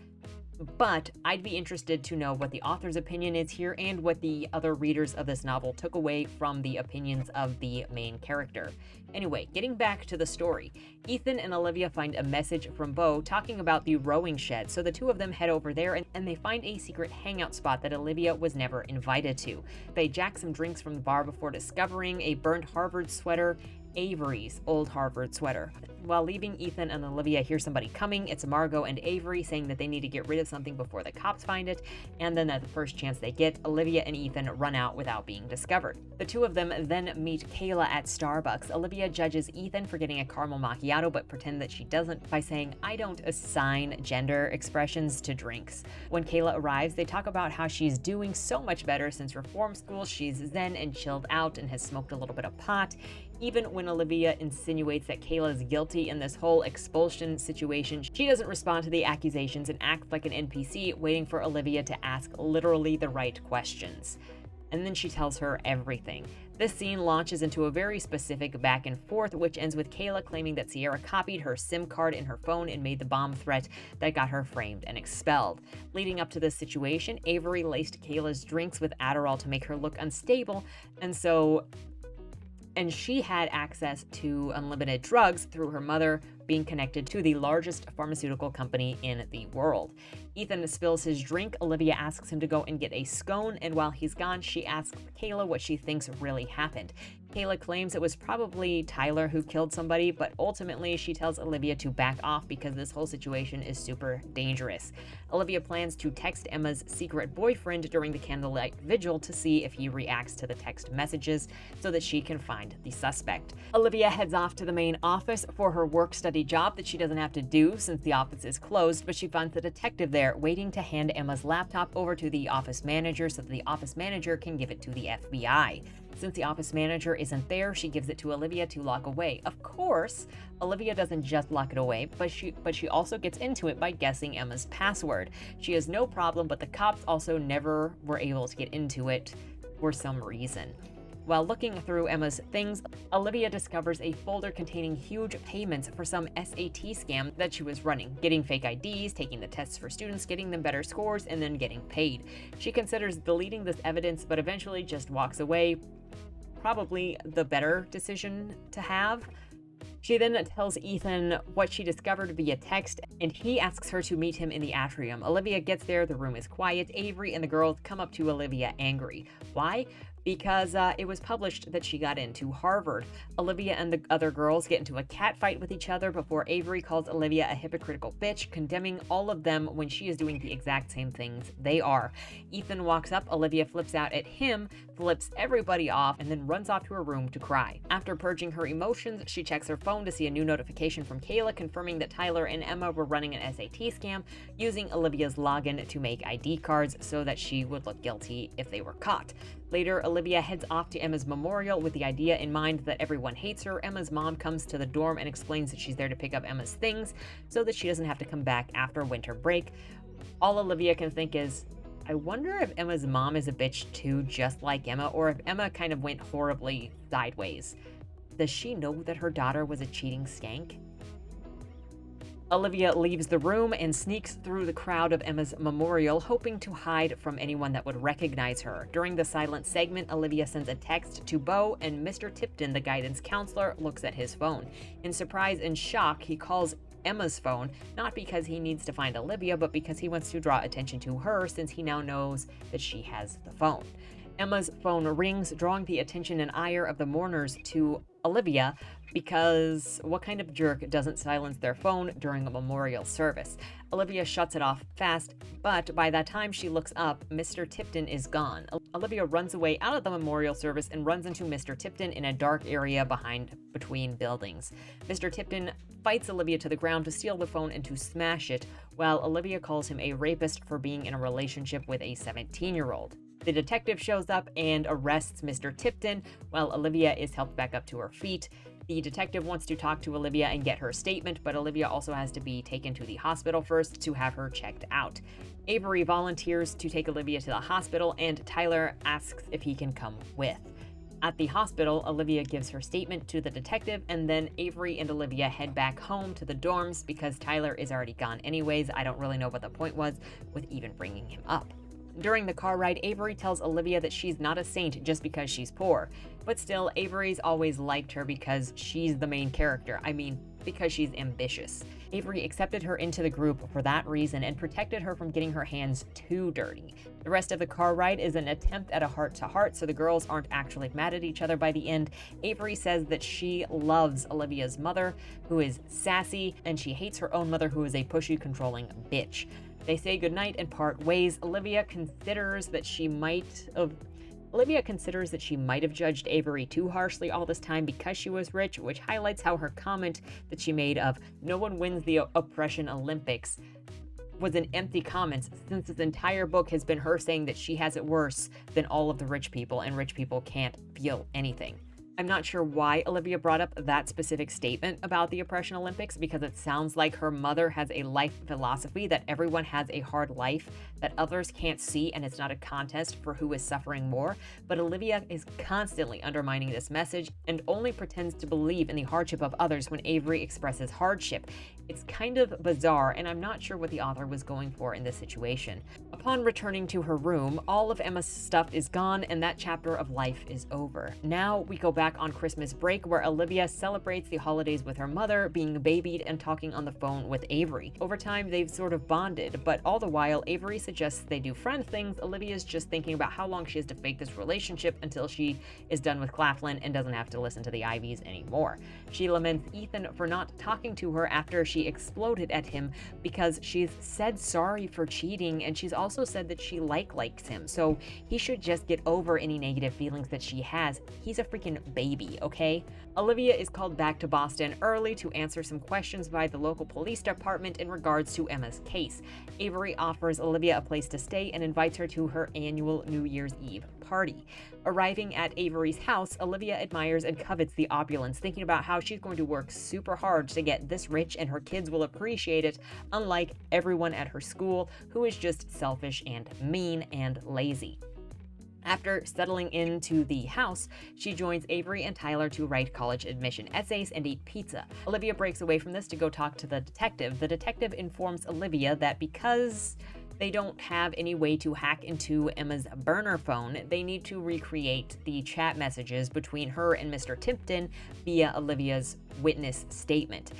But I'd be interested to know what the author's opinion is here and what the other readers of this novel took away from the opinions of the main character. Anyway, getting back to the story, Ethan and Olivia find a message from Beau talking about the rowing shed, so the two of them head over there and they find a secret hangout spot that Olivia was never invited to. They jack some drinks from the bar before discovering a burned Harvard sweater, Avery's old Harvard sweater. While leaving, Ethan and Olivia hear somebody coming. It's Margot and Avery saying that they need to get rid of something before the cops find it, and then at the first chance they get, Olivia and Ethan run out without being discovered. The two of them then meet Kayla at Starbucks. Olivia judges Ethan for getting a caramel macchiato but pretends that she doesn't by saying, I don't assign gender expressions to drinks. When Kayla arrives, they talk about how she's doing so much better since reform school. She's zen and chilled out and has smoked a little bit of pot. Even when Olivia insinuates that Kayla is guilty in this whole expulsion situation, she doesn't respond to the accusations and acts like an NPC, waiting for Olivia to ask literally the right questions. And then she tells her everything. This scene launches into a very specific back and forth, which ends with Kayla claiming that Sierra copied her SIM card in her phone and made the bomb threat that got her framed and expelled. Leading up to this situation, Avery laced Kayla's drinks with Adderall to make her look unstable, and she had access to unlimited drugs through her mother being connected to the largest pharmaceutical company in the world. Ethan spills his drink. Olivia asks him to go and get a scone, and while he's gone, she asks Kayla what she thinks really happened. Kayla claims it was probably Tyler who killed somebody, but ultimately she tells Olivia to back off because this whole situation is super dangerous. Olivia plans to text Emma's secret boyfriend during the candlelight vigil to see if he reacts to the text messages so that she can find the suspect. Olivia heads off to the main office for her work-study job that she doesn't have to do since the office is closed, but she finds the detective there waiting to hand Emma's laptop over to the office manager so that the office manager can give it to the FBI. Since the office manager isn't there, she gives it to Olivia to lock away. Of course, Olivia doesn't just lock it away, but she also gets into it by guessing Emma's password. She has no problem, but the cops also never were able to get into it for some reason. While looking through Emma's things, Olivia discovers a folder containing huge payments for some SAT scam that she was running, getting fake IDs, taking the tests for students, getting them better scores, and then getting paid. She considers deleting this evidence, but eventually just walks away. Probably the better decision to have. She then tells Ethan what she discovered via text, and he asks her to meet him in the atrium. Olivia gets there, the room is quiet. Avery and the girls come up to Olivia angry. Why? Because it was published that she got into Harvard. Olivia and the other girls get into a catfight with each other before Avery calls Olivia a hypocritical bitch, condemning all of them when she is doing the exact same things they are. Ethan walks up, Olivia flips out at him, flips everybody off, and then runs off to her room to cry. After purging her emotions, she checks her phone to see a new notification from Kayla confirming that Tyler and Emma were running an SAT scam using Olivia's login to make ID cards so that she would look guilty if they were caught. Later, Olivia heads off to Emma's memorial with the idea in mind that everyone hates her. Emma's mom comes to the dorm and explains that she's there to pick up Emma's things so that she doesn't have to come back after winter break. All Olivia can think is, I wonder if Emma's mom is a bitch too, just like Emma, or if Emma kind of went horribly sideways. Does she know that her daughter was a cheating skank? Olivia leaves the room and sneaks through the crowd of Emma's memorial, hoping to hide from anyone that would recognize her. During the silent segment, Olivia sends a text to Beau, and Mr. Tipton, the guidance counselor, looks at his phone. In surprise and shock, he calls Emma's phone, not because he needs to find Olivia, but because he wants to draw attention to her since he now knows that she has the phone. Emma's phone rings, drawing the attention and ire of the mourners to Olivia, because what kind of jerk doesn't silence their phone during a memorial service? Olivia shuts it off fast, but by that time she looks up, Mr. Tipton is gone. Olivia runs away out of the memorial service and runs into Mr. Tipton in a dark area between buildings. Mr. Tipton fights Olivia to the ground to steal the phone and to smash it, while Olivia calls him a rapist for being in a relationship with a 17-year-old. The detective shows up and arrests Mr. Tipton, while Olivia is helped back up to her feet. The detective wants to talk to Olivia and get her statement, but Olivia also has to be taken to the hospital first to have her checked out. Avery volunteers to take Olivia to the hospital, and Tyler asks if he can come with. At the hospital, Olivia gives her statement to the detective, and then Avery and Olivia head back home to the dorms because Tyler is already gone anyways. I don't really know what the point was with even bringing him up. During the car ride, Avery tells Olivia that she's not a saint just because she's poor. But still, Avery's always liked her because she's the main character. I mean, because she's ambitious. Avery accepted her into the group for that reason and protected her from getting her hands too dirty. The rest of the car ride is an attempt at a heart-to-heart, so the girls aren't actually mad at each other by the end. Avery says that she loves Olivia's mother, who is sassy, and she hates her own mother, who is a pushy, controlling bitch. They say goodnight and part ways. Olivia considers that she might have judged Avery too harshly all this time because she was rich, which highlights how her comment that she made of "no one wins the oppression Olympics" was an empty comment, since this entire book has been her saying that she has it worse than all of the rich people, and rich people can't feel anything. I'm not sure why Olivia brought up that specific statement about the oppression Olympics, because it sounds like her mother has a life philosophy that everyone has a hard life that others can't see, and it's not a contest for who is suffering more. But Olivia is constantly undermining this message and only pretends to believe in the hardship of others when Avery expresses hardship. It's kind of bizarre, and I'm not sure what the author was going for in this situation. Upon returning to her room, all of Emma's stuff is gone, and that chapter of life is over. Now we go back on Christmas break, where Olivia celebrates the holidays with her mother, being babied and talking on the phone with Avery. Over time, they've sort of bonded, but all the while, Avery suggests they do friend things. Olivia's just thinking about how long she has to fake this relationship until she is done with Claflin and doesn't have to listen to the Ivies anymore. She laments Ethan for not talking to her after she exploded at him because she's said sorry for cheating, and she's also said that she likes him, so he should just get over any negative feelings that she has. He's a freaking baby, okay? Olivia is called back to Boston early to answer some questions by the local police department in regards to Emma's case. Avery offers Olivia a place to stay and invites her to her annual New Year's Eve party. Arriving at Avery's house, Olivia admires and covets the opulence, thinking about how she's going to work super hard to get this rich and her kids will appreciate it, unlike everyone at her school who is just selfish and mean and lazy. After settling into the house, she joins Avery and Tyler to write college admission essays and eat pizza. Olivia breaks away from this to go talk to the detective. The detective informs Olivia that because they don't have any way to hack into Emma's burner phone, they need to recreate the chat messages between her and Mr. Tipton via Olivia's witness statement.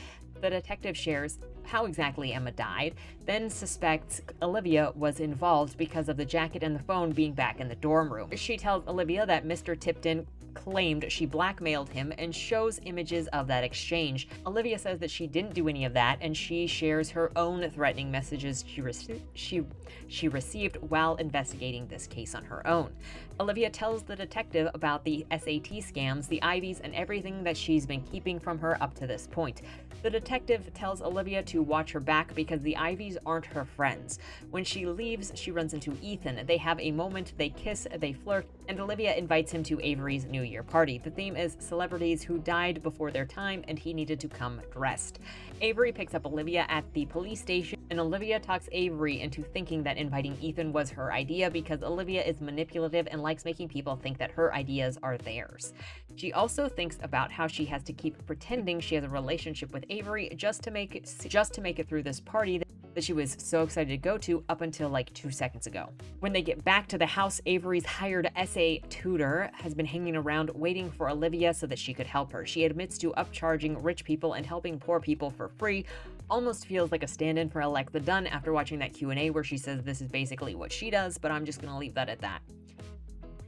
The detective shares how exactly Emma died, then suspects Olivia was involved because of the jacket and the phone being back in the dorm room. She tells Olivia that Mr. Tipton claimed she blackmailed him and shows images of that exchange. Olivia says that she didn't do any of that, and she shares her own threatening messages she received while investigating this case on her own. Olivia tells the detective about the SAT scams, the Ivies, and everything that she's been keeping from her up to this point. The detective tells Olivia to watch her back because the Ivies aren't her friends. When she leaves, she runs into Ethan. They have a moment, they kiss, they flirt, and Olivia invites him to Avery's New Year party. The theme is celebrities who died before their time, and he needed to come dressed. Avery picks up Olivia at the police station, and Olivia talks Avery into thinking that inviting Ethan was her idea because Olivia is manipulative and likes making people think that her ideas are theirs. She also thinks about how she has to keep pretending she has a relationship with Avery just to make it through this party that she was so excited to go to up until like 2 seconds ago. When they get back to the house, Avery's hired essay tutor has been hanging around waiting for Olivia so that she could help her. She admits to upcharging rich people and helping poor people for free. Almost feels like a stand-in for Alexa Donne after watching that Q&A where she says this is basically what she does, but I'm just gonna leave that at that.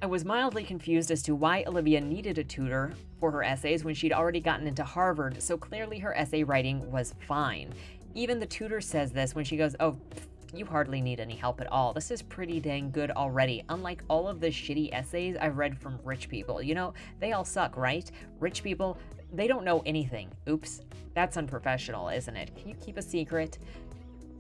I was mildly confused as to why Olivia needed a tutor for her essays when she'd already gotten into Harvard, so clearly her essay writing was fine. Even the tutor says this when she goes, "Oh, you hardly need any help at all. This is pretty dang good already, unlike all of the shitty essays I've read from rich people. You know, they all suck, right? Rich people, they don't know anything. Oops, that's unprofessional, isn't it? Can you keep a secret?"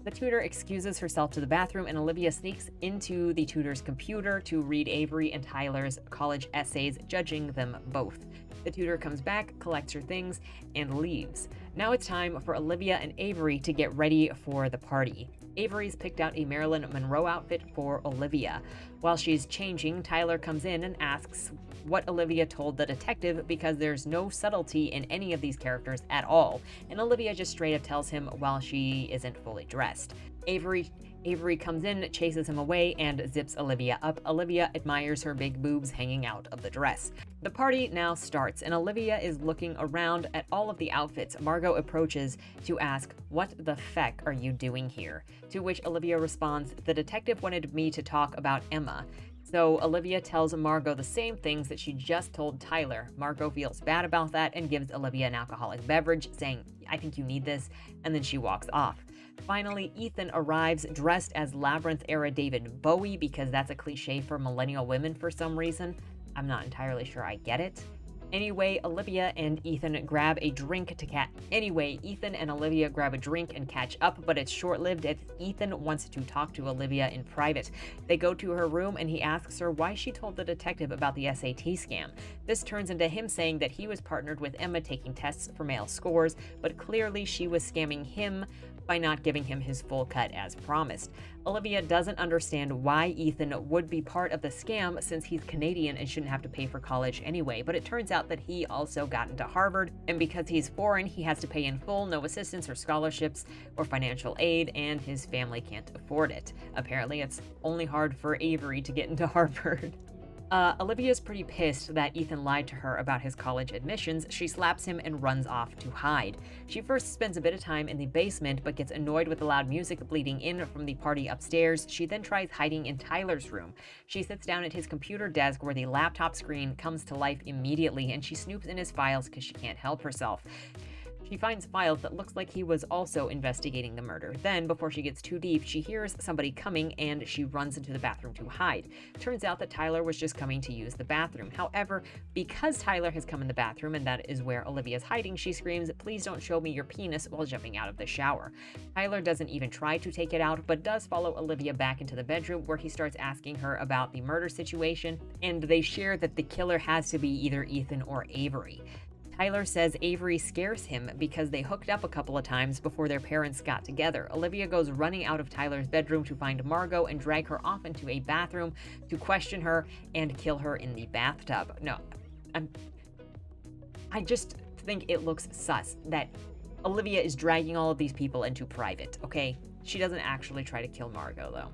The tutor excuses herself to the bathroom, and Olivia sneaks into the tutor's computer to read Avery and Tyler's college essays, judging them both. The tutor comes back, collects her things, and leaves. Now it's time for Olivia and Avery to get ready for the party. Avery's picked out a Marilyn Monroe outfit for Olivia. While she's changing, Tyler comes in and asks what Olivia told the detective because there's no subtlety in any of these characters at all, and Olivia just straight up tells him while she isn't fully dressed. Avery comes in, chases him away, and zips Olivia up. Olivia admires her big boobs hanging out of the dress. The party now starts, and Olivia is looking around at all of the outfits. Margot approaches to ask, "What the feck are you doing here?" To which Olivia responds, "The detective wanted me to talk about Emma." So Olivia tells Margot the same things that she just told Tyler. Margot feels bad about that and gives Olivia an alcoholic beverage, saying, "I think you need this," and then she walks off. Finally, Ethan arrives dressed as Labyrinth-era David Bowie because that's a cliche for millennial women for some reason. I'm not entirely sure I get it. Anyway, Olivia and Ethan grab a drink Ethan and Olivia grab a drink and catch up, but it's short-lived as Ethan wants to talk to Olivia in private. They go to her room and he asks her why she told the detective about the SAT scam. This turns into him saying that he was partnered with Emma taking tests for male scores, but clearly she was scamming him by not giving him his full cut as promised. Olivia doesn't understand why Ethan would be part of the scam since he's Canadian and shouldn't have to pay for college anyway, but it turns out that he also got into Harvard, and because he's foreign, he has to pay in full, no assistance or scholarships or financial aid, and his family can't afford it. Apparently, it's only hard for Avery to get into Harvard. Olivia's pretty pissed that Ethan lied to her about his college admissions. She slaps him and runs off to hide. She first spends a bit of time in the basement, but gets annoyed with the loud music bleeding in from the party upstairs. She then tries hiding in Tyler's room. She sits down at his computer desk where the laptop screen comes to life immediately, and she snoops in his files because she can't help herself. She finds files that looks like he was also investigating the murder. Then, before she gets too deep, she hears somebody coming and she runs into the bathroom to hide. Turns out that Tyler was just coming to use the bathroom. However, because Tyler has come in the bathroom and that is where Olivia's hiding, she screams, "Please don't show me your penis," while jumping out of the shower. Tyler doesn't even try to take it out, but does follow Olivia back into the bedroom where he starts asking her about the murder situation, and they share that the killer has to be either Ethan or Avery. Tyler says Avery scares him because they hooked up a couple of times before their parents got together. Olivia goes running out of Tyler's bedroom to find Margot and drag her off into a bathroom to question her and kill her in the bathtub. No, I just think it looks sus that Olivia is dragging all of these people into private, okay? She doesn't actually try to kill Margot, though.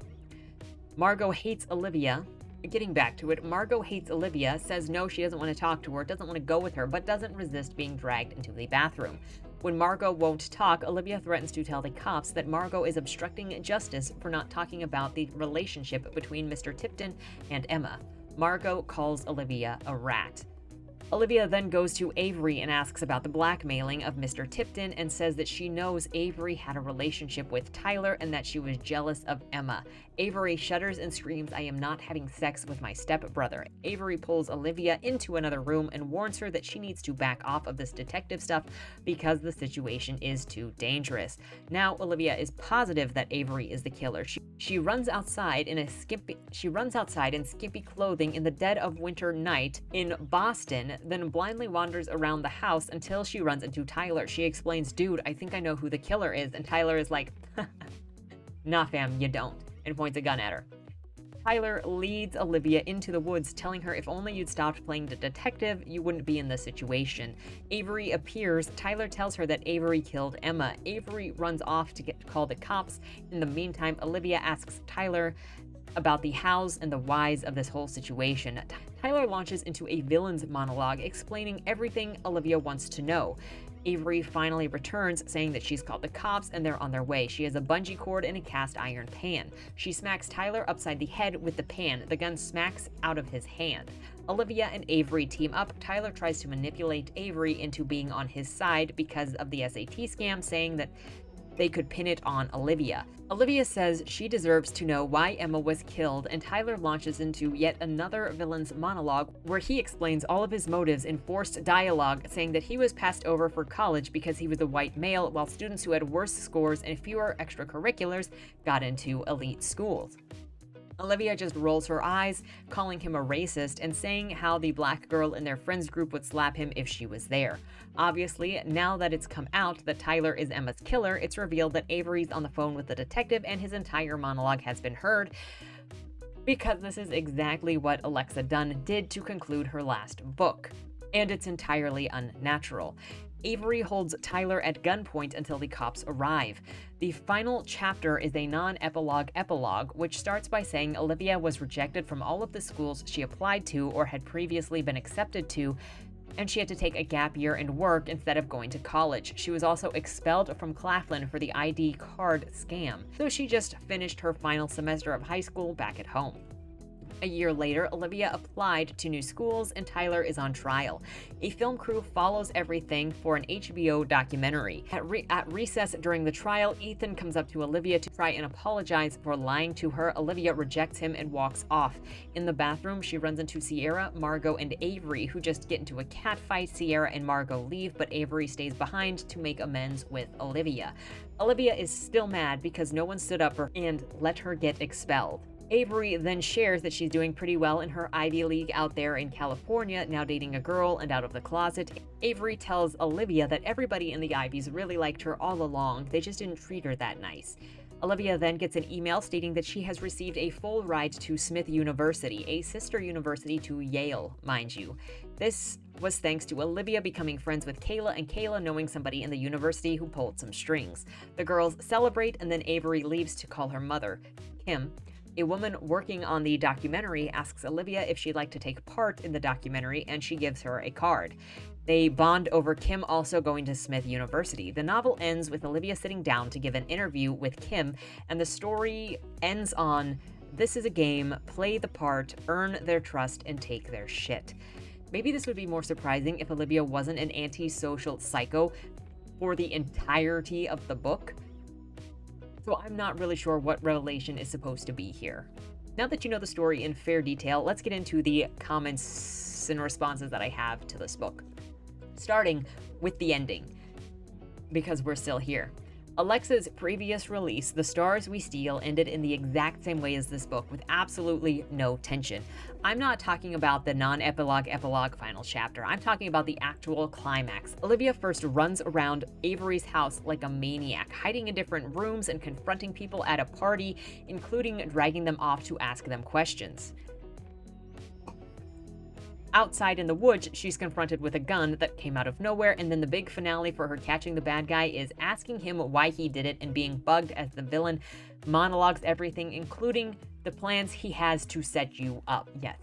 Margot hates Olivia. Getting back to it, Margot hates Olivia, says no, she doesn't want to talk to her, doesn't want to go with her, but doesn't resist being dragged into the bathroom. When Margot won't talk, Olivia threatens to tell the cops that Margot is obstructing justice for not talking about the relationship between Mr. Tipton and Emma. Margot calls Olivia a rat. Olivia then goes to Avery and asks about the blackmailing of Mr. Tipton and says that she knows Avery had a relationship with Tyler and that she was jealous of Emma. Avery shudders and screams, "I am not having sex with my stepbrother." Avery pulls Olivia into another room and warns her that she needs to back off of this detective stuff because the situation is too dangerous. Now Olivia is positive that Avery is the killer. She runs outside in skimpy clothing in the dead of winter night in Boston, then blindly wanders around the house until she runs into Tyler. She explains, "Dude, I think I know who the killer is," and Tyler is like, "Nah fam, you don't," and points a gun at her. Tyler leads Olivia into the woods, telling her if only you'd stopped playing the detective, you wouldn't be in this situation. Avery appears. Tyler tells her that Avery killed Emma. Avery runs off to call the cops. In the meantime, Olivia asks Tyler about the hows and the whys of this whole situation. Tyler launches into a villain's monologue, explaining everything Olivia wants to know. Avery finally returns, saying that she's called the cops and they're on their way. She has a bungee cord and a cast iron pan. She smacks Tyler upside the head with the pan. The gun smacks out of his hand. Olivia and Avery team up. Tyler tries to manipulate Avery into being on his side because of the SAT scam, saying that they could pin it on Olivia. Olivia says she deserves to know why Emma was killed, and Tyler launches into yet another villain's monologue where he explains all of his motives in forced dialogue, saying that he was passed over for college because he was a white male, while students who had worse scores and fewer extracurriculars got into elite schools. Olivia just rolls her eyes, calling him a racist and saying how the black girl in their friends group would slap him if she was there. Obviously, now that it's come out that Tyler is Emma's killer, it's revealed that Avery's on the phone with the detective and his entire monologue has been heard, because this is exactly what Alexa Donne did to conclude her last book, and it's entirely unnatural. Avery holds Tyler at gunpoint until the cops arrive. The final chapter is a non-epilogue epilogue, which starts by saying Olivia was rejected from all of the schools she applied to or had previously been accepted to, and she had to take a gap year and work instead of going to college. She was also expelled from Claflin for the ID card scam, so she just finished her final semester of high school back at home. A year later, Olivia applied to new schools and Tyler is on trial. A film crew follows everything for an HBO documentary. At recess during the trial, Ethan comes up to Olivia to try and apologize for lying to her. Olivia rejects him and walks off. In the bathroom, she runs into Sierra, Margot, and Avery, who just get into a catfight. Sierra and Margot leave, but Avery stays behind to make amends with Olivia. Olivia is still mad because no one stood up for her and let her get expelled. Avery then shares that she's doing pretty well in her Ivy League out there in California, now dating a girl and out of the closet. Avery tells Olivia that everybody in the Ivies really liked her all along, they just didn't treat her that nice. Olivia then gets an email stating that she has received a full ride to Smith University, a sister university to Yale, mind you. This was thanks to Olivia becoming friends with Kayla and Kayla knowing somebody in the university who pulled some strings. The girls celebrate, and then Avery leaves to call her mother, Kim. A woman working on the documentary asks Olivia if she'd like to take part in the documentary, and she gives her a card. They bond over Kim also going to Smith University. The novel ends with Olivia sitting down to give an interview with Kim, and the story ends on, "This is a game, play the part, earn their trust, and take their shit." Maybe this would be more surprising if Olivia wasn't an antisocial psycho for the entirety of the book. So I'm not really sure what revelation is supposed to be here. Now that you know the story in fair detail, let's get into the comments and responses that I have to this book. Starting with the ending, because we're still here. Alexa's previous release, The Stars We Steal, ended in the exact same way as this book, with absolutely no tension. I'm not talking about the non-epilogue final chapter. I'm talking about the actual climax. Olivia first runs around Avery's house like a maniac, hiding in different rooms and confronting people at a party, including dragging them off to ask them questions. Outside in the woods, she's confronted with a gun that came out of nowhere, and then the big finale for her catching the bad guy is asking him why he did it and being bugged as the villain monologues everything, including the plans he has to set you up. Yes,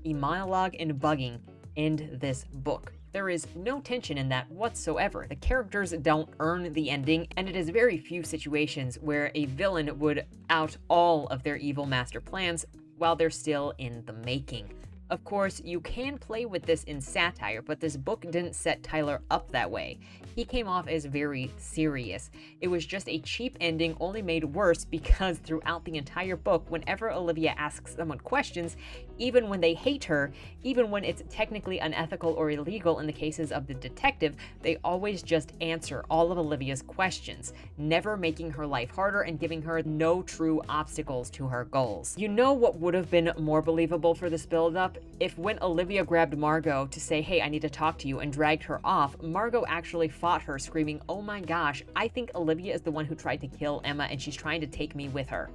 a monologue and bugging end this book. There is no tension in that whatsoever. The characters don't earn the ending, and it is very few situations where a villain would out all of their evil master plans while they're still in the making. Of course, you can play with this in satire, but this book didn't set Tyler up that way. He came off as very serious. It was just a cheap ending, only made worse because throughout the entire book, whenever Olivia asks someone questions, even when they hate her, even when it's technically unethical or illegal in the cases of the detective, they always just answer all of Olivia's questions, never making her life harder and giving her no true obstacles to her goals. You know what would have been more believable for this build-up? If when Olivia grabbed Margot to say, "Hey, I need to talk to you," and dragged her off, Margot actually fought her, screaming, "Oh my gosh, I think Olivia is the one who tried to kill Emma and she's trying to take me with her."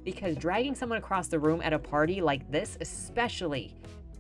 Because dragging someone across the room at a party like this, especially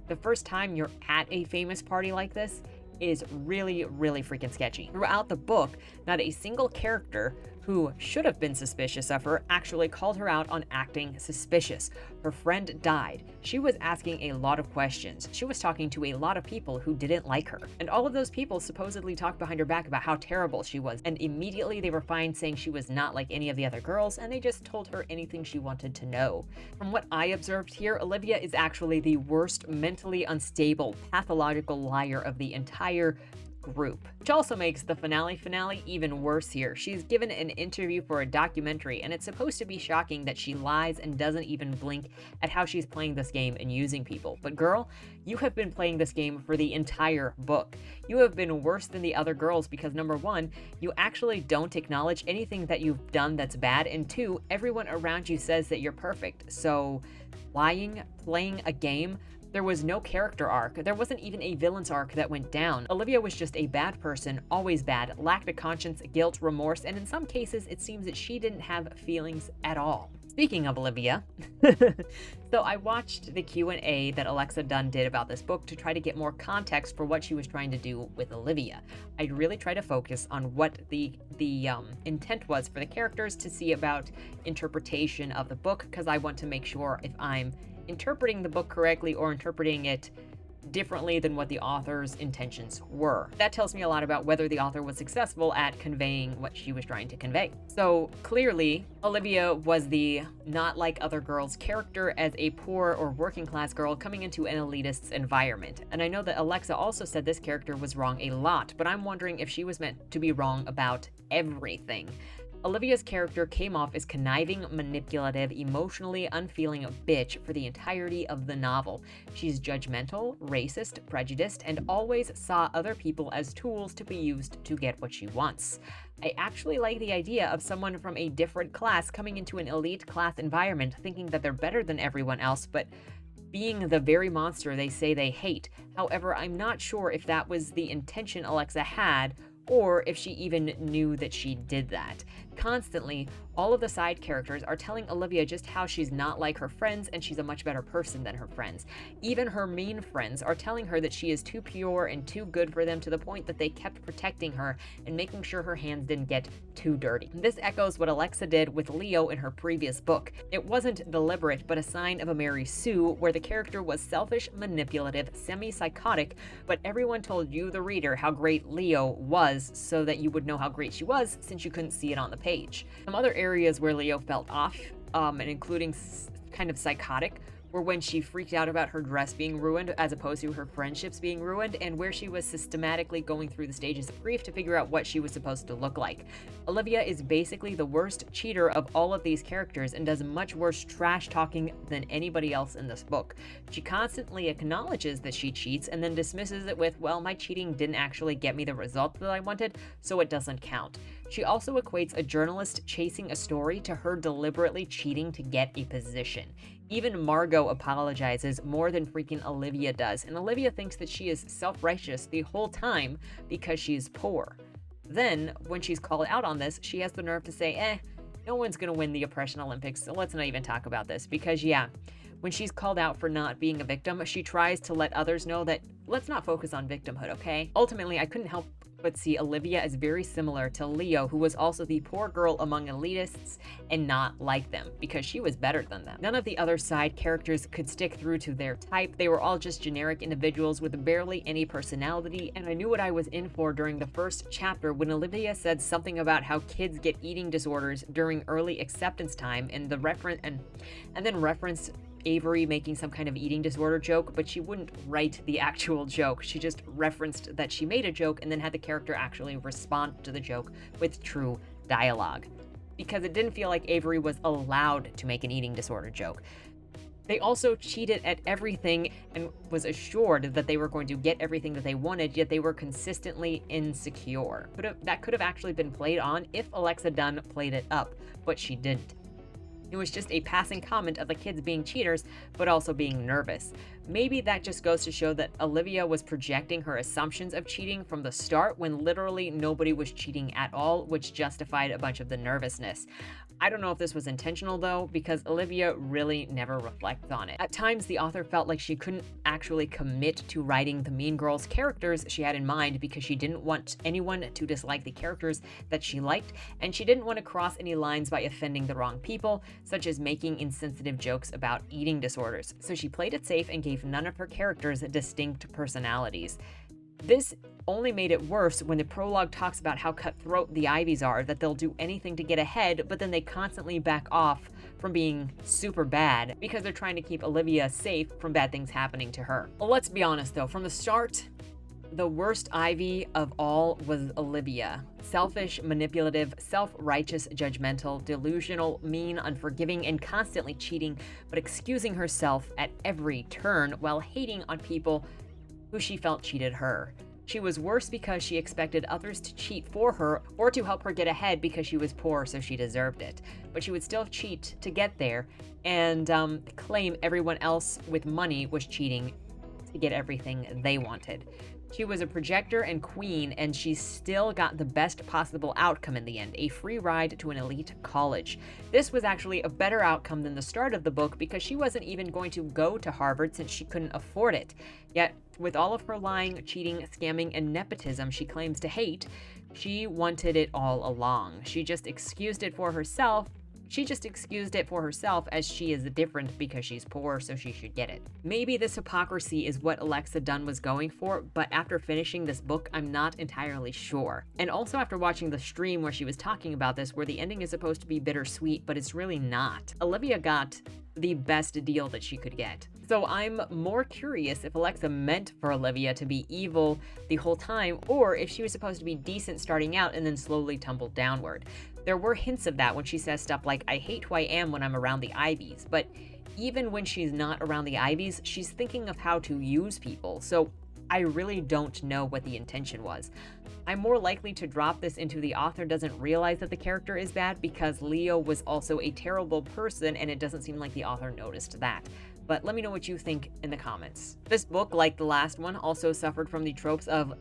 the first time you're at a famous party like this, is really, really freaking sketchy. Throughout the book, not a single character who should have been suspicious of her actually called her out on acting suspicious. Her friend died. She was asking a lot of questions. She was talking to a lot of people who didn't like her. And all of those people supposedly talked behind her back about how terrible she was. And immediately they were fine saying she was not like any of the other girls, and they just told her anything she wanted to know. From what I observed here, Olivia is actually the worst mentally unstable, pathological liar of the entire group, which also makes the finale even worse here. She's given an interview for a documentary, and it's supposed to be shocking that she lies and doesn't even blink at how she's playing this game and using people. But girl, you have been playing this game for the entire book. You have been worse than the other girls because number one, you actually don't acknowledge anything that you've done that's bad, and two, everyone around you says that you're perfect. So lying, playing a game, there was no character arc. There wasn't even a villain's arc that went down. Olivia was just a bad person, always bad, lacked a conscience, guilt, remorse, and in some cases, it seems that she didn't have feelings at all. Speaking of Olivia, so I watched the Q&A that Alexa Donne did about this book to try to get more context for what she was trying to do with Olivia. I really try to focus on what the intent was for the characters to see about interpretation of the book, because I want to make sure if I'm interpreting the book correctly or interpreting it differently than what the author's intentions were. That tells me a lot about whether the author was successful at conveying what she was trying to convey. So clearly, Olivia was the not like other girls character as a poor or working class girl coming into an elitist's environment. And I know that Alexa also said this character was wrong a lot, but I'm wondering if she was meant to be wrong about everything. Olivia's character came off as conniving, manipulative, emotionally unfeeling bitch for the entirety of the novel. She's judgmental, racist, prejudiced, and always saw other people as tools to be used to get what she wants. I actually like the idea of someone from a different class coming into an elite class environment thinking that they're better than everyone else, but being the very monster they say they hate. However, I'm not sure if that was the intention Alexa had, or if she even knew that she did that. Constantly, all of the side characters are telling Olivia just how she's not like her friends and she's a much better person than her friends. Even her mean friends are telling her that she is too pure and too good for them, to the point that they kept protecting her and making sure her hands didn't get too dirty. This echoes what Alexa did with Leo in her previous book. It wasn't deliberate, but a sign of a Mary Sue, where the character was selfish, manipulative, semi-psychotic, but everyone told you, the reader, how great Leo was so that you would know how great she was, since you couldn't see it on the page. Some other areas where Leo felt off, and including kind of psychotic, were when she freaked out about her dress being ruined as opposed to her friendships being ruined, and where she was systematically going through the stages of grief to figure out what she was supposed to look like. Olivia is basically the worst cheater of all of these characters and does much worse trash talking than anybody else in this book. She constantly acknowledges that she cheats and then dismisses it with, well, my cheating didn't actually get me the result that I wanted, so it doesn't count. She also equates a journalist chasing a story to her deliberately cheating to get a position. Even Margot apologizes more than freaking Olivia does, and Olivia thinks that she is self-righteous the whole time because she's poor. Then, when she's called out on this, she has the nerve to say, no one's gonna win the Oppression Olympics, so let's not even talk about this. Because yeah, when she's called out for not being a victim, she tries to let others know that let's not focus on victimhood, okay? Ultimately, I couldn't help but see Olivia as very similar to Leo, who was also the poor girl among elitists and not like them, because she was better than them. None of the other side characters could stick through to their type. They were all just generic individuals with barely any personality, and I knew what I was in for during the first chapter when Olivia said something about how kids get eating disorders during early acceptance time, and then referenced Avery making some kind of eating disorder joke, but she wouldn't write the actual joke. She just referenced that she made a joke and then had the character actually respond to the joke with true dialogue, because it didn't feel like Avery was allowed to make an eating disorder joke. They also cheated at everything and was assured that they were going to get everything that they wanted, yet they were consistently insecure. That could have actually been played on if Alexa Donne played it up, but she didn't. It was just a passing comment of the kids being cheaters, but also being nervous. Maybe that just goes to show that Olivia was projecting her assumptions of cheating from the start, when literally nobody was cheating at all, which justified a bunch of the nervousness. I don't know if this was intentional though, because Olivia really never reflects on it. At times, the author felt like she couldn't actually commit to writing the Mean Girls characters she had in mind, because she didn't want anyone to dislike the characters that she liked, and she didn't want to cross any lines by offending the wrong people, such as making insensitive jokes about eating disorders. So she played it safe and gave none of her characters distinct personalities. This only made it worse when the prologue talks about how cutthroat the Ivies are, that they'll do anything to get ahead, but then they constantly back off from being super bad because they're trying to keep Olivia safe from bad things happening to her. Well, let's be honest though, from the start, the worst Ivy of all was Olivia. Selfish, manipulative, self-righteous, judgmental, delusional, mean, unforgiving, and constantly cheating, but excusing herself at every turn while hating on people who she felt cheated her. She was worse because she expected others to cheat for her or to help her get ahead because she was poor, so she deserved it. But she would still cheat to get there and claim everyone else with money was cheating to get everything they wanted. She was a projector and queen, and she still got the best possible outcome in the end, a free ride to an elite college. This was actually a better outcome than the start of the book, because she wasn't even going to go to Harvard since she couldn't afford it. Yet, with all of her lying, cheating, scamming, and nepotism she claims to hate, she wanted it all along. She just excused it for herself as she is different because she's poor, so she should get it. Maybe this hypocrisy is what Alexa Donne was going for, but after finishing this book, I'm not entirely sure. And also after watching the stream where she was talking about this, where the ending is supposed to be bittersweet, but it's really not. Olivia got the best deal that she could get. So I'm more curious if Alexa meant for Olivia to be evil the whole time, or if she was supposed to be decent starting out and then slowly tumbled downward. There were hints of that when she says stuff like, I hate who I am when I'm around the Ivies, but even when she's not around the Ivies, she's thinking of how to use people, so I really don't know what the intention was. I'm more likely to drop this into the author doesn't realize that the character is bad because Leo was also a terrible person and it doesn't seem like the author noticed that. But let me know what you think in the comments. This book, like the last one, also suffered from the tropes of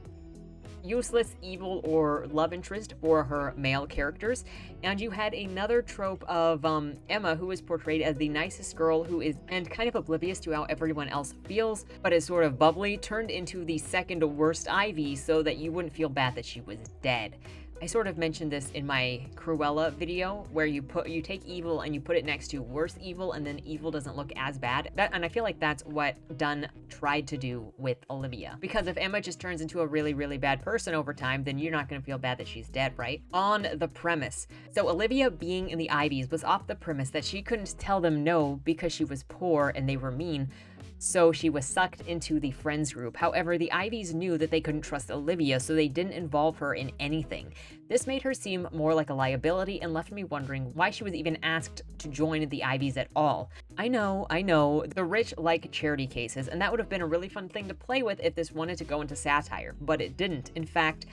useless, evil, or love interest for her male characters. And you had another trope of Emma, who is portrayed as the nicest girl who is and kind of oblivious to how everyone else feels, but is sort of bubbly, turned into the second worst Ivy so that you wouldn't feel bad that she was dead. I sort of mentioned this in my Cruella video, where you take evil and you put it next to worse evil, and then evil doesn't look as bad. And I feel like that's what Donne tried to do with Olivia. Because if Emma just turns into a really, really bad person over time, then you're not going to feel bad that she's dead, right? On the premise. So Olivia being in the Ivies was off the premise that she couldn't tell them no because she was poor and they were mean. So she was sucked into the friends group. However, the Ivies knew that they couldn't trust Olivia, so they didn't involve her in anything. This made her seem more like a liability and left me wondering why she was even asked to join the Ivies at all. I know, the rich like charity cases, and that would have been a really fun thing to play with if this wanted to go into satire, but it didn't. In fact,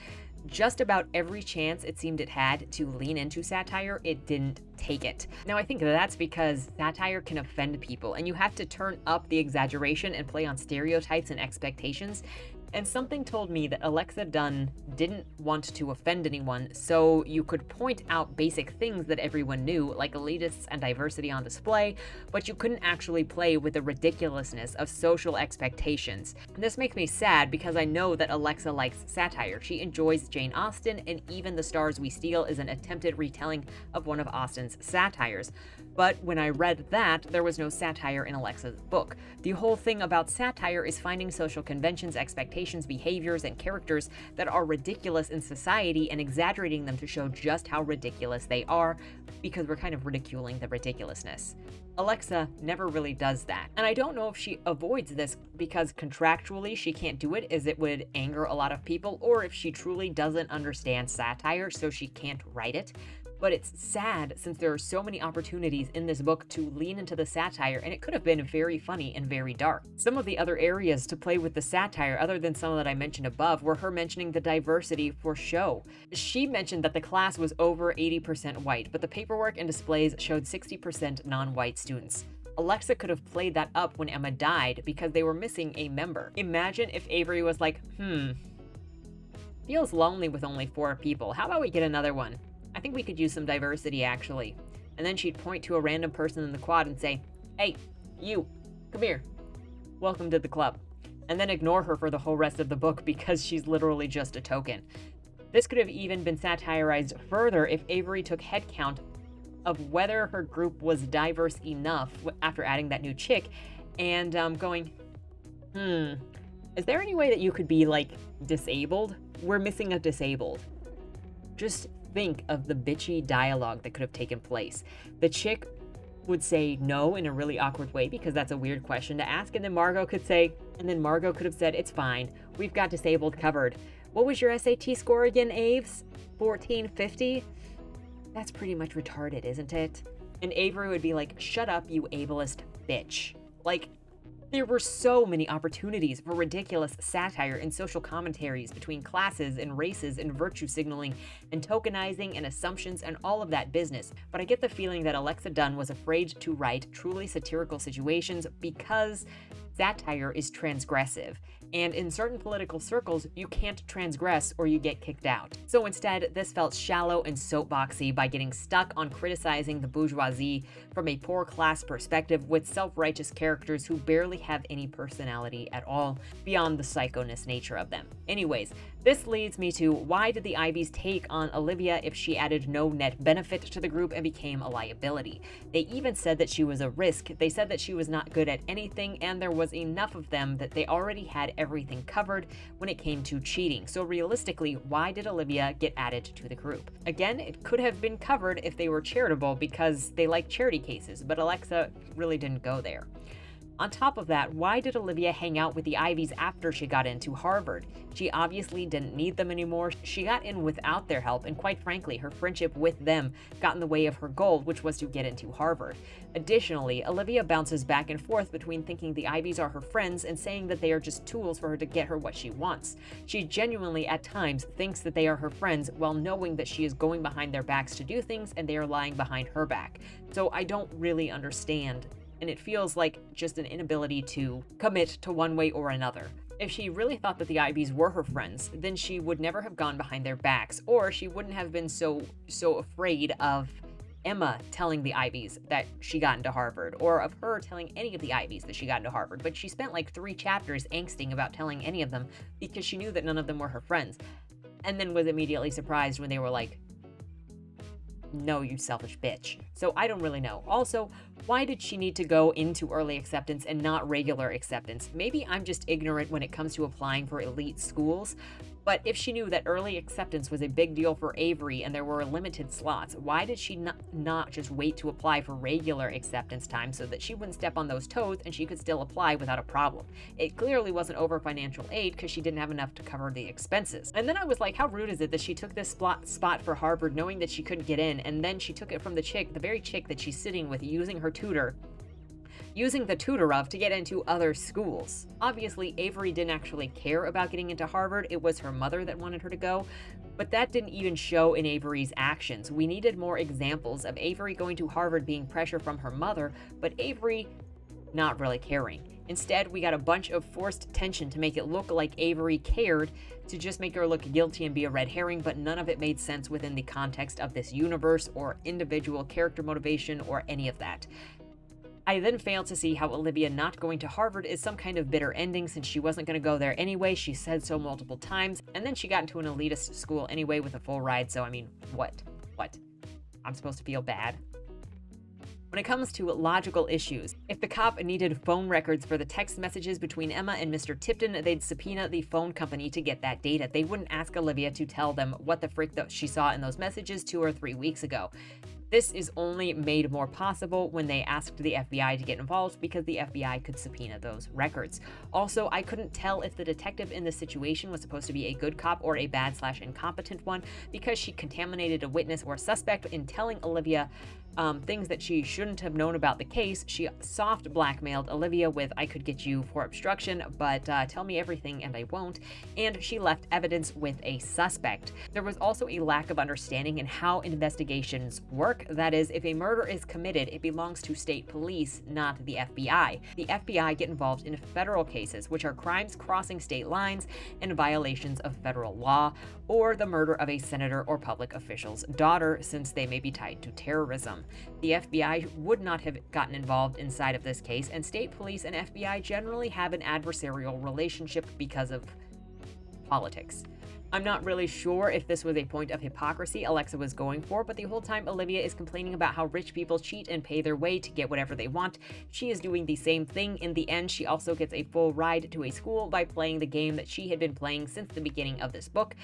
just about every chance it seemed it had to lean into satire, it didn't take it. Now, I think that's because satire can offend people, and you have to turn up the exaggeration and play on stereotypes and expectations. And something told me that Alexa Donne didn't want to offend anyone, so you could point out basic things that everyone knew, like elitists and diversity on display, but you couldn't actually play with the ridiculousness of social expectations. And this makes me sad because I know that Alexa likes satire. She enjoys Jane Austen, and even The Stars We Steal is an attempted retelling of one of Austen's satires. But when I read that, there was no satire in Alexa's book. The whole thing about satire is finding social conventions, expectations, behaviors, and characters that are ridiculous in society and exaggerating them to show just how ridiculous they are, because we're kind of ridiculing the ridiculousness. Alexa never really does that. And I don't know if she avoids this because contractually she can't do it as it would anger a lot of people, or if she truly doesn't understand satire so she can't write it. But it's sad since there are so many opportunities in this book to lean into the satire, and it could have been very funny and very dark. Some of the other areas to play with the satire, other than some that I mentioned above, were her mentioning the diversity for show. She mentioned that the class was over 80% white, but the paperwork and displays showed 60% non-white students. Alexa could have played that up when Emma died because they were missing a member. Imagine if Avery was like, feels lonely with only 4 people. How about we get another one? I think we could use some diversity, actually. And then she'd point to a random person in the quad and say, hey, you, come here. Welcome to the club. And then ignore her for the whole rest of the book because she's literally just a token. This could have even been satirized further if Avery took head count of whether her group was diverse enough after adding that new chick and going, is there any way that you could be, like, disabled? We're missing a disabled. Just think of the bitchy dialogue that could have taken place. The chick would say no in a really awkward way because that's a weird question to ask, and then Margot could have said, it's fine, we've got disabled covered. What was your SAT score again, Aves? 1450? That's pretty much retarded, isn't it? And Avery would be like, shut up, you ableist bitch. Like, there were so many opportunities for ridiculous satire and social commentaries between classes and races and virtue signaling and tokenizing and assumptions and all of that business. But I get the feeling that Alexa Donne was afraid to write truly satirical situations because satire is transgressive. And in certain political circles, you can't transgress or you get kicked out. So instead, this felt shallow and soapboxy by getting stuck on criticizing the bourgeoisie from a poor class perspective with self-righteous characters who barely have any personality at all beyond the psychoness nature of them. Anyways, this leads me to why did the Ivies take on Olivia if she added no net benefit to the group and became a liability? They even said that she was a risk. They said that she was not good at anything and there was enough of them that they already had everything covered when it came to cheating. So realistically, why did Olivia get added to the group? Again, it could have been covered if they were charitable because they like charity cases, but Alexa really didn't go there. On top of that, why did Olivia hang out with the Ivies after she got into Harvard? She obviously didn't need them anymore. She got in without their help, and quite frankly, her friendship with them got in the way of her goal, which was to get into Harvard. Additionally, Olivia bounces back and forth between thinking the Ivies are her friends and saying that they are just tools for her to get her what she wants. She genuinely, at times, thinks that they are her friends while knowing that she is going behind their backs to do things and they are lying behind her back. So I don't really understand, and it feels like just an inability to commit to one way or another. If she really thought that the Ivies were her friends, then she would never have gone behind their backs, or she wouldn't have been so afraid of Emma telling the Ivies that she got into Harvard, or of her telling any of the Ivies that she got into Harvard. But she spent like 3 chapters angsting about telling any of them because she knew that none of them were her friends, and then was immediately surprised when they were like, "No, you selfish bitch." So I don't really know. Also, why did she need to go into early acceptance and not regular acceptance? Maybe I'm just ignorant when it comes to applying for elite schools, but if she knew that early acceptance was a big deal for Avery and there were limited slots, why did she not just wait to apply for regular acceptance time so that she wouldn't step on those toes and she could still apply without a problem? It clearly wasn't over financial aid because she didn't have enough to cover the expenses. And then I was like, how rude is it that she took this spot for Harvard knowing that she couldn't get in, and then she took it from the very chick that she's sitting with, using the tutor of to get into other schools. Obviously, Avery didn't actually care about getting into Harvard. It was her mother that wanted her to go, but that didn't even show in Avery's actions. We needed more examples of Avery going to Harvard being pressure from her mother, but Avery not really caring. Instead, we got a bunch of forced tension to make it look like Avery cared, to just make her look guilty and be a red herring, but none of it made sense within the context of this universe or individual character motivation or any of that. I then failed to see how Olivia not going to Harvard is some kind of bitter ending, since she wasn't going to go there anyway. She said so multiple times, and then she got into an elitist school anyway with a full ride, so I mean, what? I'm supposed to feel bad? When it comes to logical issues, if the cop needed phone records for the text messages between Emma and Mr. Tipton, they'd subpoena the phone company to get that data. They wouldn't ask Olivia to tell them what the frick she saw in those messages 2 or 3 weeks ago. This is only made more possible when they asked the FBI to get involved, because the FBI could subpoena those records. Also, I couldn't tell if the detective in this situation was supposed to be a good cop or a bad/incompetent one, because she contaminated a witness or suspect in telling Olivia things that she shouldn't have known about the case. She soft blackmailed Olivia with, "I could get you for obstruction, but tell me everything and I won't," and she left evidence with a suspect. There was also a lack of understanding in how investigations work. That is, if a murder is committed, it belongs to state police, not the FBI. The FBI get involved in federal cases, which are crimes crossing state lines and violations of federal law, or the murder of a senator or public official's daughter, since they may be tied to terrorism. The FBI would not have gotten involved inside of this case, and state police and FBI generally have an adversarial relationship because of politics. I'm not really sure if this was a point of hypocrisy Alexa was going for, but the whole time Olivia is complaining about how rich people cheat and pay their way to get whatever they want, she is doing the same thing. In the end, she also gets a full ride to a school by playing the game that she had been playing since the beginning of this book,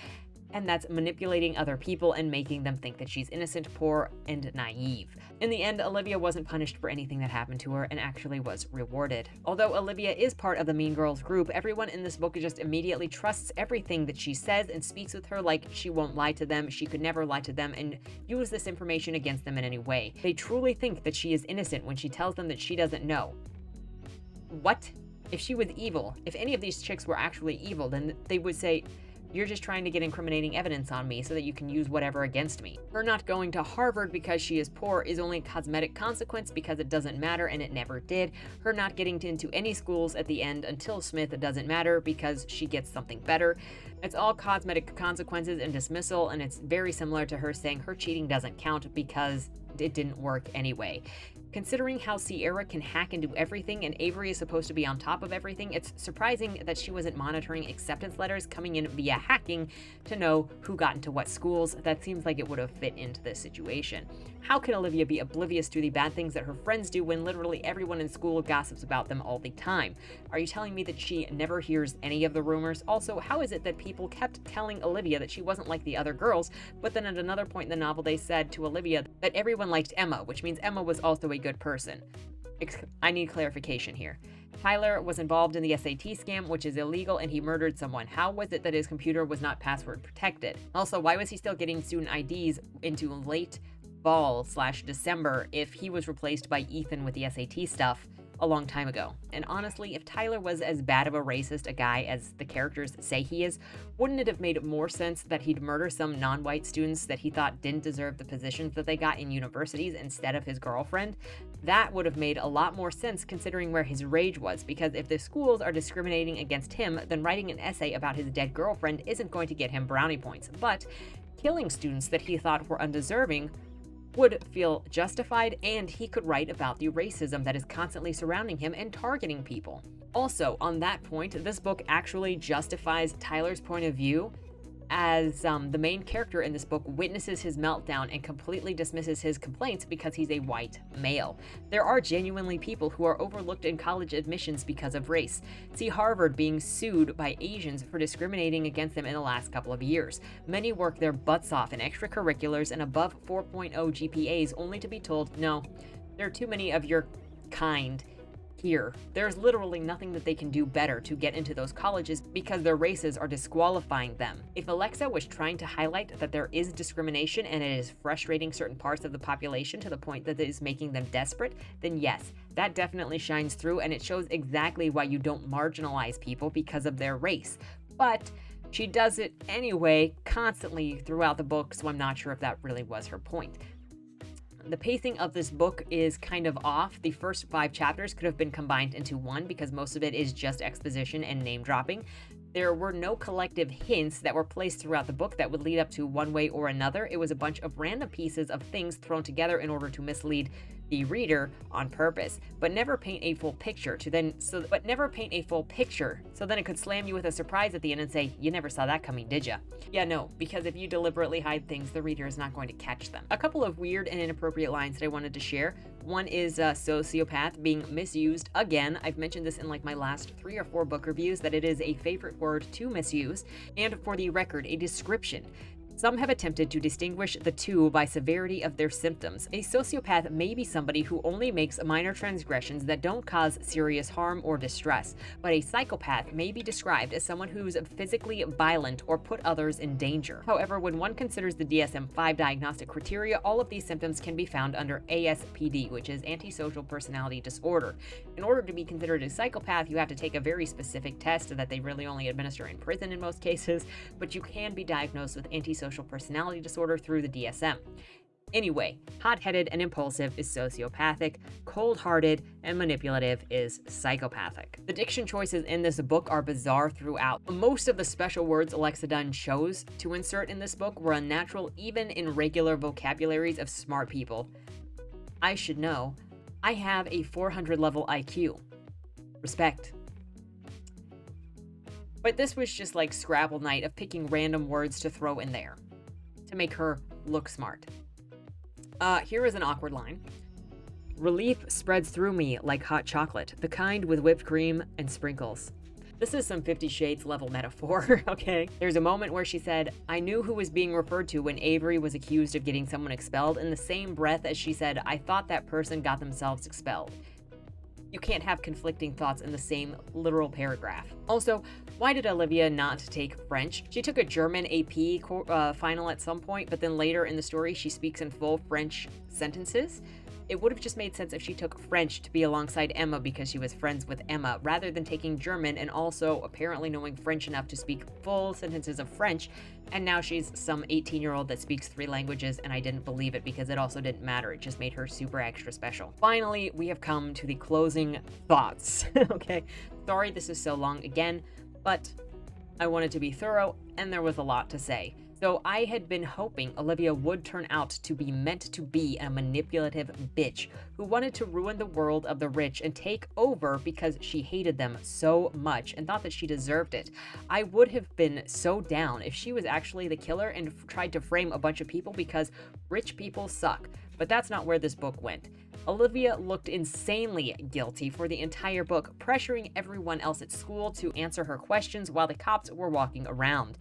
and that's manipulating other people and making them think that she's innocent, poor, and naive. In the end, Olivia wasn't punished for anything that happened to her and actually was rewarded. Although Olivia is part of the Mean Girls group, everyone in this book just immediately trusts everything that she says and speaks with her like she won't lie to them, she could never lie to them, and use this information against them in any way. They truly think that she is innocent when she tells them that she doesn't know. What? If she was evil, if any of these chicks were actually evil, then they would say, "You're just trying to get incriminating evidence on me so that you can use whatever against me." Her not going to Harvard because she is poor is only a cosmetic consequence because it doesn't matter, and it never did. Her not getting into any schools at the end until Smith doesn't matter because she gets something better. It's all cosmetic consequences and dismissal, and it's very similar to her saying her cheating doesn't count because it didn't work anyway. Considering how Sierra can hack and do everything, and Avery is supposed to be on top of everything, it's surprising that she wasn't monitoring acceptance letters coming in via hacking to know who got into what schools. That seems like it would have fit into this situation. How can Olivia be oblivious to the bad things that her friends do when literally everyone in school gossips about them all the time? Are you telling me that she never hears any of the rumors? Also, how is it that people kept telling Olivia that she wasn't like the other girls, but then at another point in the novel they said to Olivia that everyone liked Emma, which means Emma was also a good person? I need clarification here. Tyler was involved in the SAT scam, which is illegal, and he murdered someone. How was it that his computer was not password protected? Also, why was he still getting student IDs into late fall/December if he was replaced by Ethan with the SAT stuff a long time ago? And honestly, if Tyler was as bad of a racist a guy as the characters say he is, wouldn't it have made more sense that he'd murder some non-white students that he thought didn't deserve the positions that they got in universities instead of his girlfriend? That would have made a lot more sense considering where his rage was, because if the schools are discriminating against him, then writing an essay about his dead girlfriend isn't going to get him brownie points. But killing students that he thought were undeserving would feel justified, and he could write about the racism that is constantly surrounding him and targeting people. Also, on that point, this book actually justifies Tyler's point of view, as the main character in this book witnesses his meltdown and completely dismisses his complaints because he's a white male. There are genuinely people who are overlooked in college admissions because of race. See Harvard being sued by Asians for discriminating against them in the last couple of years. Many work their butts off in extracurriculars and above 4.0 GPAs only to be told, no, there are too many of your kind here. There's literally nothing that they can do better to get into those colleges because their races are disqualifying them. If Alexa was trying to highlight that there is discrimination and it is frustrating certain parts of the population to the point that it is making them desperate, then yes, that definitely shines through, and it shows exactly why you don't marginalize people because of their race. But she does it anyway, constantly throughout the book, so I'm not sure if that really was her point. The pacing of this book is kind of off. The first 5 chapters could have been combined into one because most of it is just exposition and name dropping. There were no collective hints that were placed throughout the book that would lead up to one way or another. It was a bunch of random pieces of things thrown together in order to mislead the reader on purpose, but never paint a full picture so then it could slam you with a surprise at the end and say, you never saw that coming, did ya? Yeah, no, because if you deliberately hide things, the reader is not going to catch them. A couple of weird and inappropriate lines that I wanted to share. One is sociopath being misused. Again, I've mentioned this in like my last 3 or 4 book reviews that it is a favorite word to misuse. And for the record, a description. Some have attempted to distinguish the two by severity of their symptoms. A sociopath may be somebody who only makes minor transgressions that don't cause serious harm or distress, but a psychopath may be described as someone who's physically violent or put others in danger. However, when one considers the DSM-5 diagnostic criteria, all of these symptoms can be found under ASPD, which is antisocial personality disorder. In order to be considered a psychopath, you have to take a very specific test that they really only administer in prison in most cases, but you can be diagnosed with antisocial personality disorder through the DSM. Anyway, hot-headed and impulsive is sociopathic, cold-hearted and manipulative is psychopathic. The diction choices in this book are bizarre throughout. Most of the special words Alexa Donne chose to insert in this book were unnatural even in regular vocabularies of smart people. I should know. I have a 400 level IQ. Respect. But this was just like Scrabble night of picking random words to throw in there to make her look smart. Here is an awkward line. Relief spreads through me like hot chocolate, the kind with whipped cream and sprinkles. This is some 50 Shades level metaphor, okay? There's a moment where she said, I knew who was being referred to when Avery was accused of getting someone expelled, in the same breath as she said, I thought that person got themselves expelled. You can't have conflicting thoughts in the same literal paragraph. Also, why did Olivia not take French? She took a German AP final at some point, but then later in the story, she speaks in full French sentences. It would have just made sense if she took French to be alongside Emma because she was friends with Emma, rather than taking German and also apparently knowing French enough to speak full sentences of French, and now she's some 18-year-old that speaks 3 languages, and I didn't believe it because it also didn't matter. It just made her super extra special. Finally, we have come to the closing thoughts. Okay, sorry this is so long again, but I wanted to be thorough, and there was a lot to say. So I had been hoping Olivia would turn out to be meant to be a manipulative bitch who wanted to ruin the world of the rich and take over because she hated them so much and thought that she deserved it. I would have been so down if she was actually the killer and tried to frame a bunch of people because rich people suck. But that's not where this book went. Olivia looked insanely guilty for the entire book, pressuring everyone else at school to answer her questions while the cops were walking around.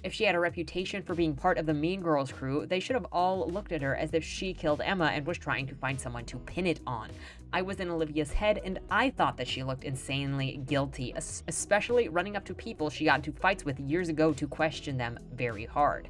If she had a reputation for being part of the Mean Girls crew, they should have all looked at her as if she killed Emma and was trying to find someone to pin it on. I was in Olivia's head, and I thought that she looked insanely guilty, especially running up to people she got into fights with years ago to question them very hard.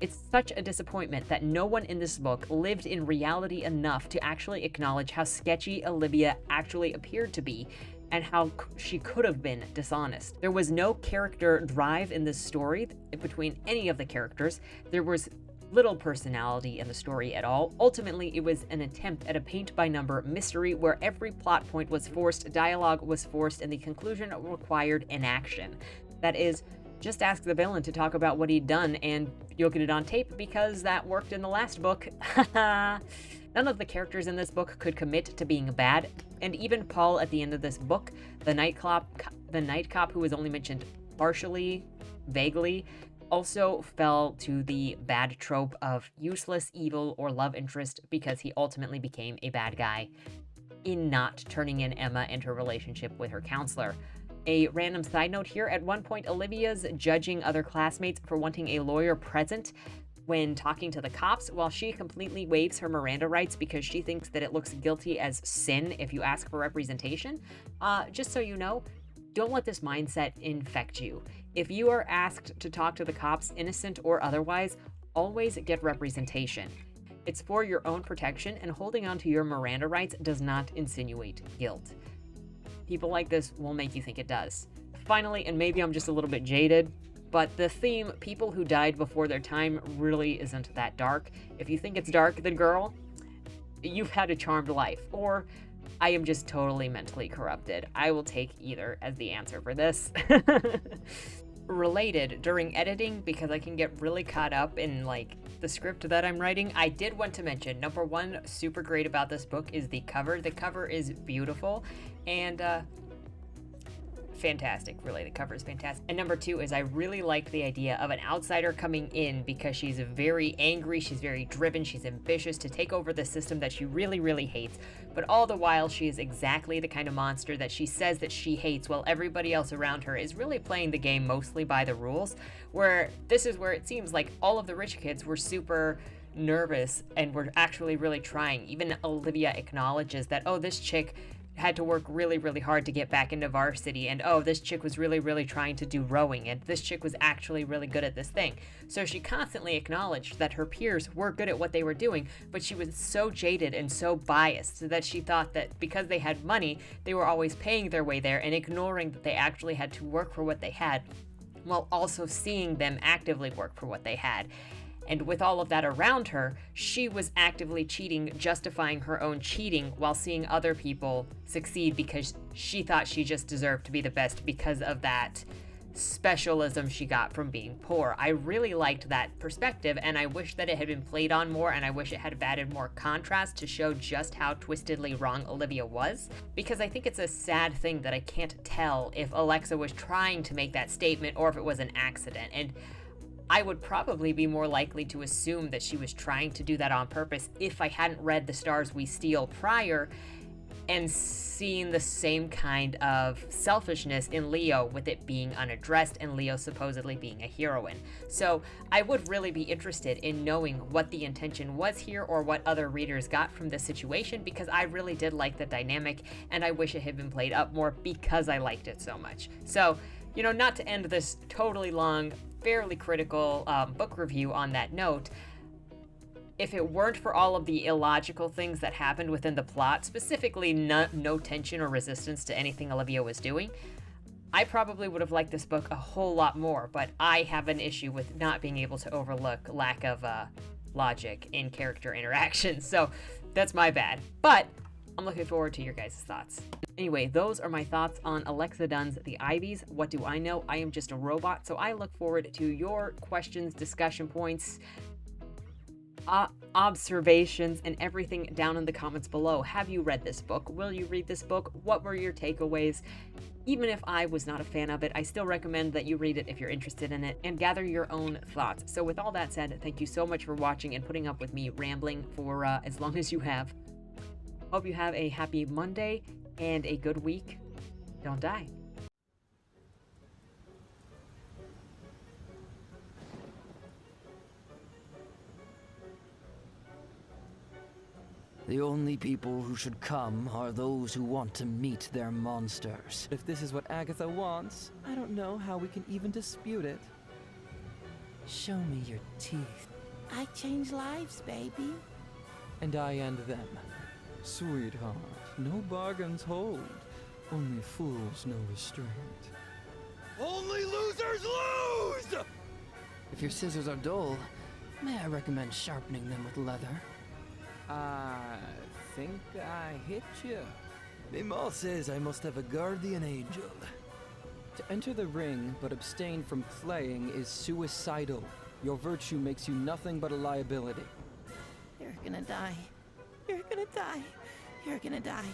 It's such a disappointment that no one in this book lived in reality enough to actually acknowledge how sketchy Olivia actually appeared to be and how she could have been dishonest. There was no character drive in this story between any of the characters. There was little personality in the story at all. Ultimately, it was an attempt at a paint-by-number mystery where every plot point was forced, dialogue was forced, and the conclusion required inaction. That is, just ask the villain to talk about what he'd done and you'll get it on tape because that worked in the last book. None of the characters in this book could commit to being bad, and even Paul at the end of this book, the night cop who was only mentioned partially, vaguely, also fell to the bad trope of useless, evil, or love interest because he ultimately became a bad guy in not turning in Emma and her relationship with her counselor. A random side note here, at one point Olivia's judging other classmates for wanting a lawyer present when talking to the cops, while she completely waives her Miranda rights because she thinks that it looks guilty as sin if you ask for representation. Just so you know, don't let this mindset infect you. If you are asked to talk to the cops, innocent or otherwise, always get representation. It's for your own protection, and holding on to your Miranda rights does not insinuate guilt. People like this will make you think it does. Finally, and maybe I'm just a little bit jaded, but the theme, people who died before their time, really isn't that dark. If you think it's dark, then girl, you've had a charmed life, or I am just totally mentally corrupted. I will take either as the answer for this. Related, during editing, because I can get really caught up in the script that I'm writing, I did want to mention, number one, super great about this book is the cover. The cover is beautiful and fantastic, really. The cover is fantastic. And number two is I really liked the idea of an outsider coming in because she's very angry, she's very driven, she's ambitious to take over the system that she really, really hates. But all the while, she is exactly the kind of monster that she says that she hates, while everybody else around her is really playing the game mostly by the rules, where this is where it seems like all of the rich kids were super nervous and were actually really trying. Even Olivia acknowledges that, oh, this chick had to work really, really hard to get back into varsity, and oh, this chick was really, really trying to do rowing, and this chick was actually really good at this thing. So she constantly acknowledged that her peers were good at what they were doing, but she was so jaded and so biased that she thought that because they had money, they were always paying their way there and ignoring that they actually had to work for what they had, while also seeing them actively work for what they had. And with all of that around her, she was actively cheating, justifying her own cheating while seeing other people succeed because she thought she just deserved to be the best because of that specialism she got from being poor. I really liked that perspective, and I wish that it had been played on more, and I wish it had added more contrast to show just how twistedly wrong Olivia was, because I think it's a sad thing that I can't tell if Alexa was trying to make that statement or if it was an accident. And I would probably be more likely to assume that she was trying to do that on purpose if I hadn't read The Stars We Steal prior and seen the same kind of selfishness in Leo, with it being unaddressed and Leo supposedly being a heroine. So I would really be interested in knowing what the intention was here or what other readers got from this situation, because I really did like the dynamic and I wish it had been played up more because I liked it so much. So, you know, not to end this totally long, fairly critical book review on that note, if it weren't for all of the illogical things that happened within the plot, specifically no tension or resistance to anything Olivia was doing, I probably would have liked this book a whole lot more, but I have an issue with not being able to overlook lack of logic in character interactions, so that's my bad. But I'm looking forward to your guys' thoughts. Anyway, those are my thoughts on Alexa Donne's The Ivies. What do I know? I am just a robot, so I look forward to your questions, discussion points, observations and everything down in the comments below. Have you read this book? Will you read this book? What were your takeaways? Even if I was not a fan of it, I still recommend that you read it if you're interested in it and gather your own thoughts. So with all that said, thank you so much for watching and putting up with me rambling for as long as you have. Hope you have a happy Monday and a good week. Don't die. The only people who should come are those who want to meet their monsters. If this is what Agatha wants, I don't know how we can even dispute it. Show me your teeth. I change lives, baby. And I and them. Sweetheart, no bargains hold. Only fools know restraint. Only losers lose! If your scissors are dull, may I recommend sharpening them with leather? I think I hit you. Mima says I must have a guardian angel. To enter the ring but abstain from playing is suicidal. Your virtue makes you nothing but a liability. You're gonna die. You're gonna die. You're gonna die.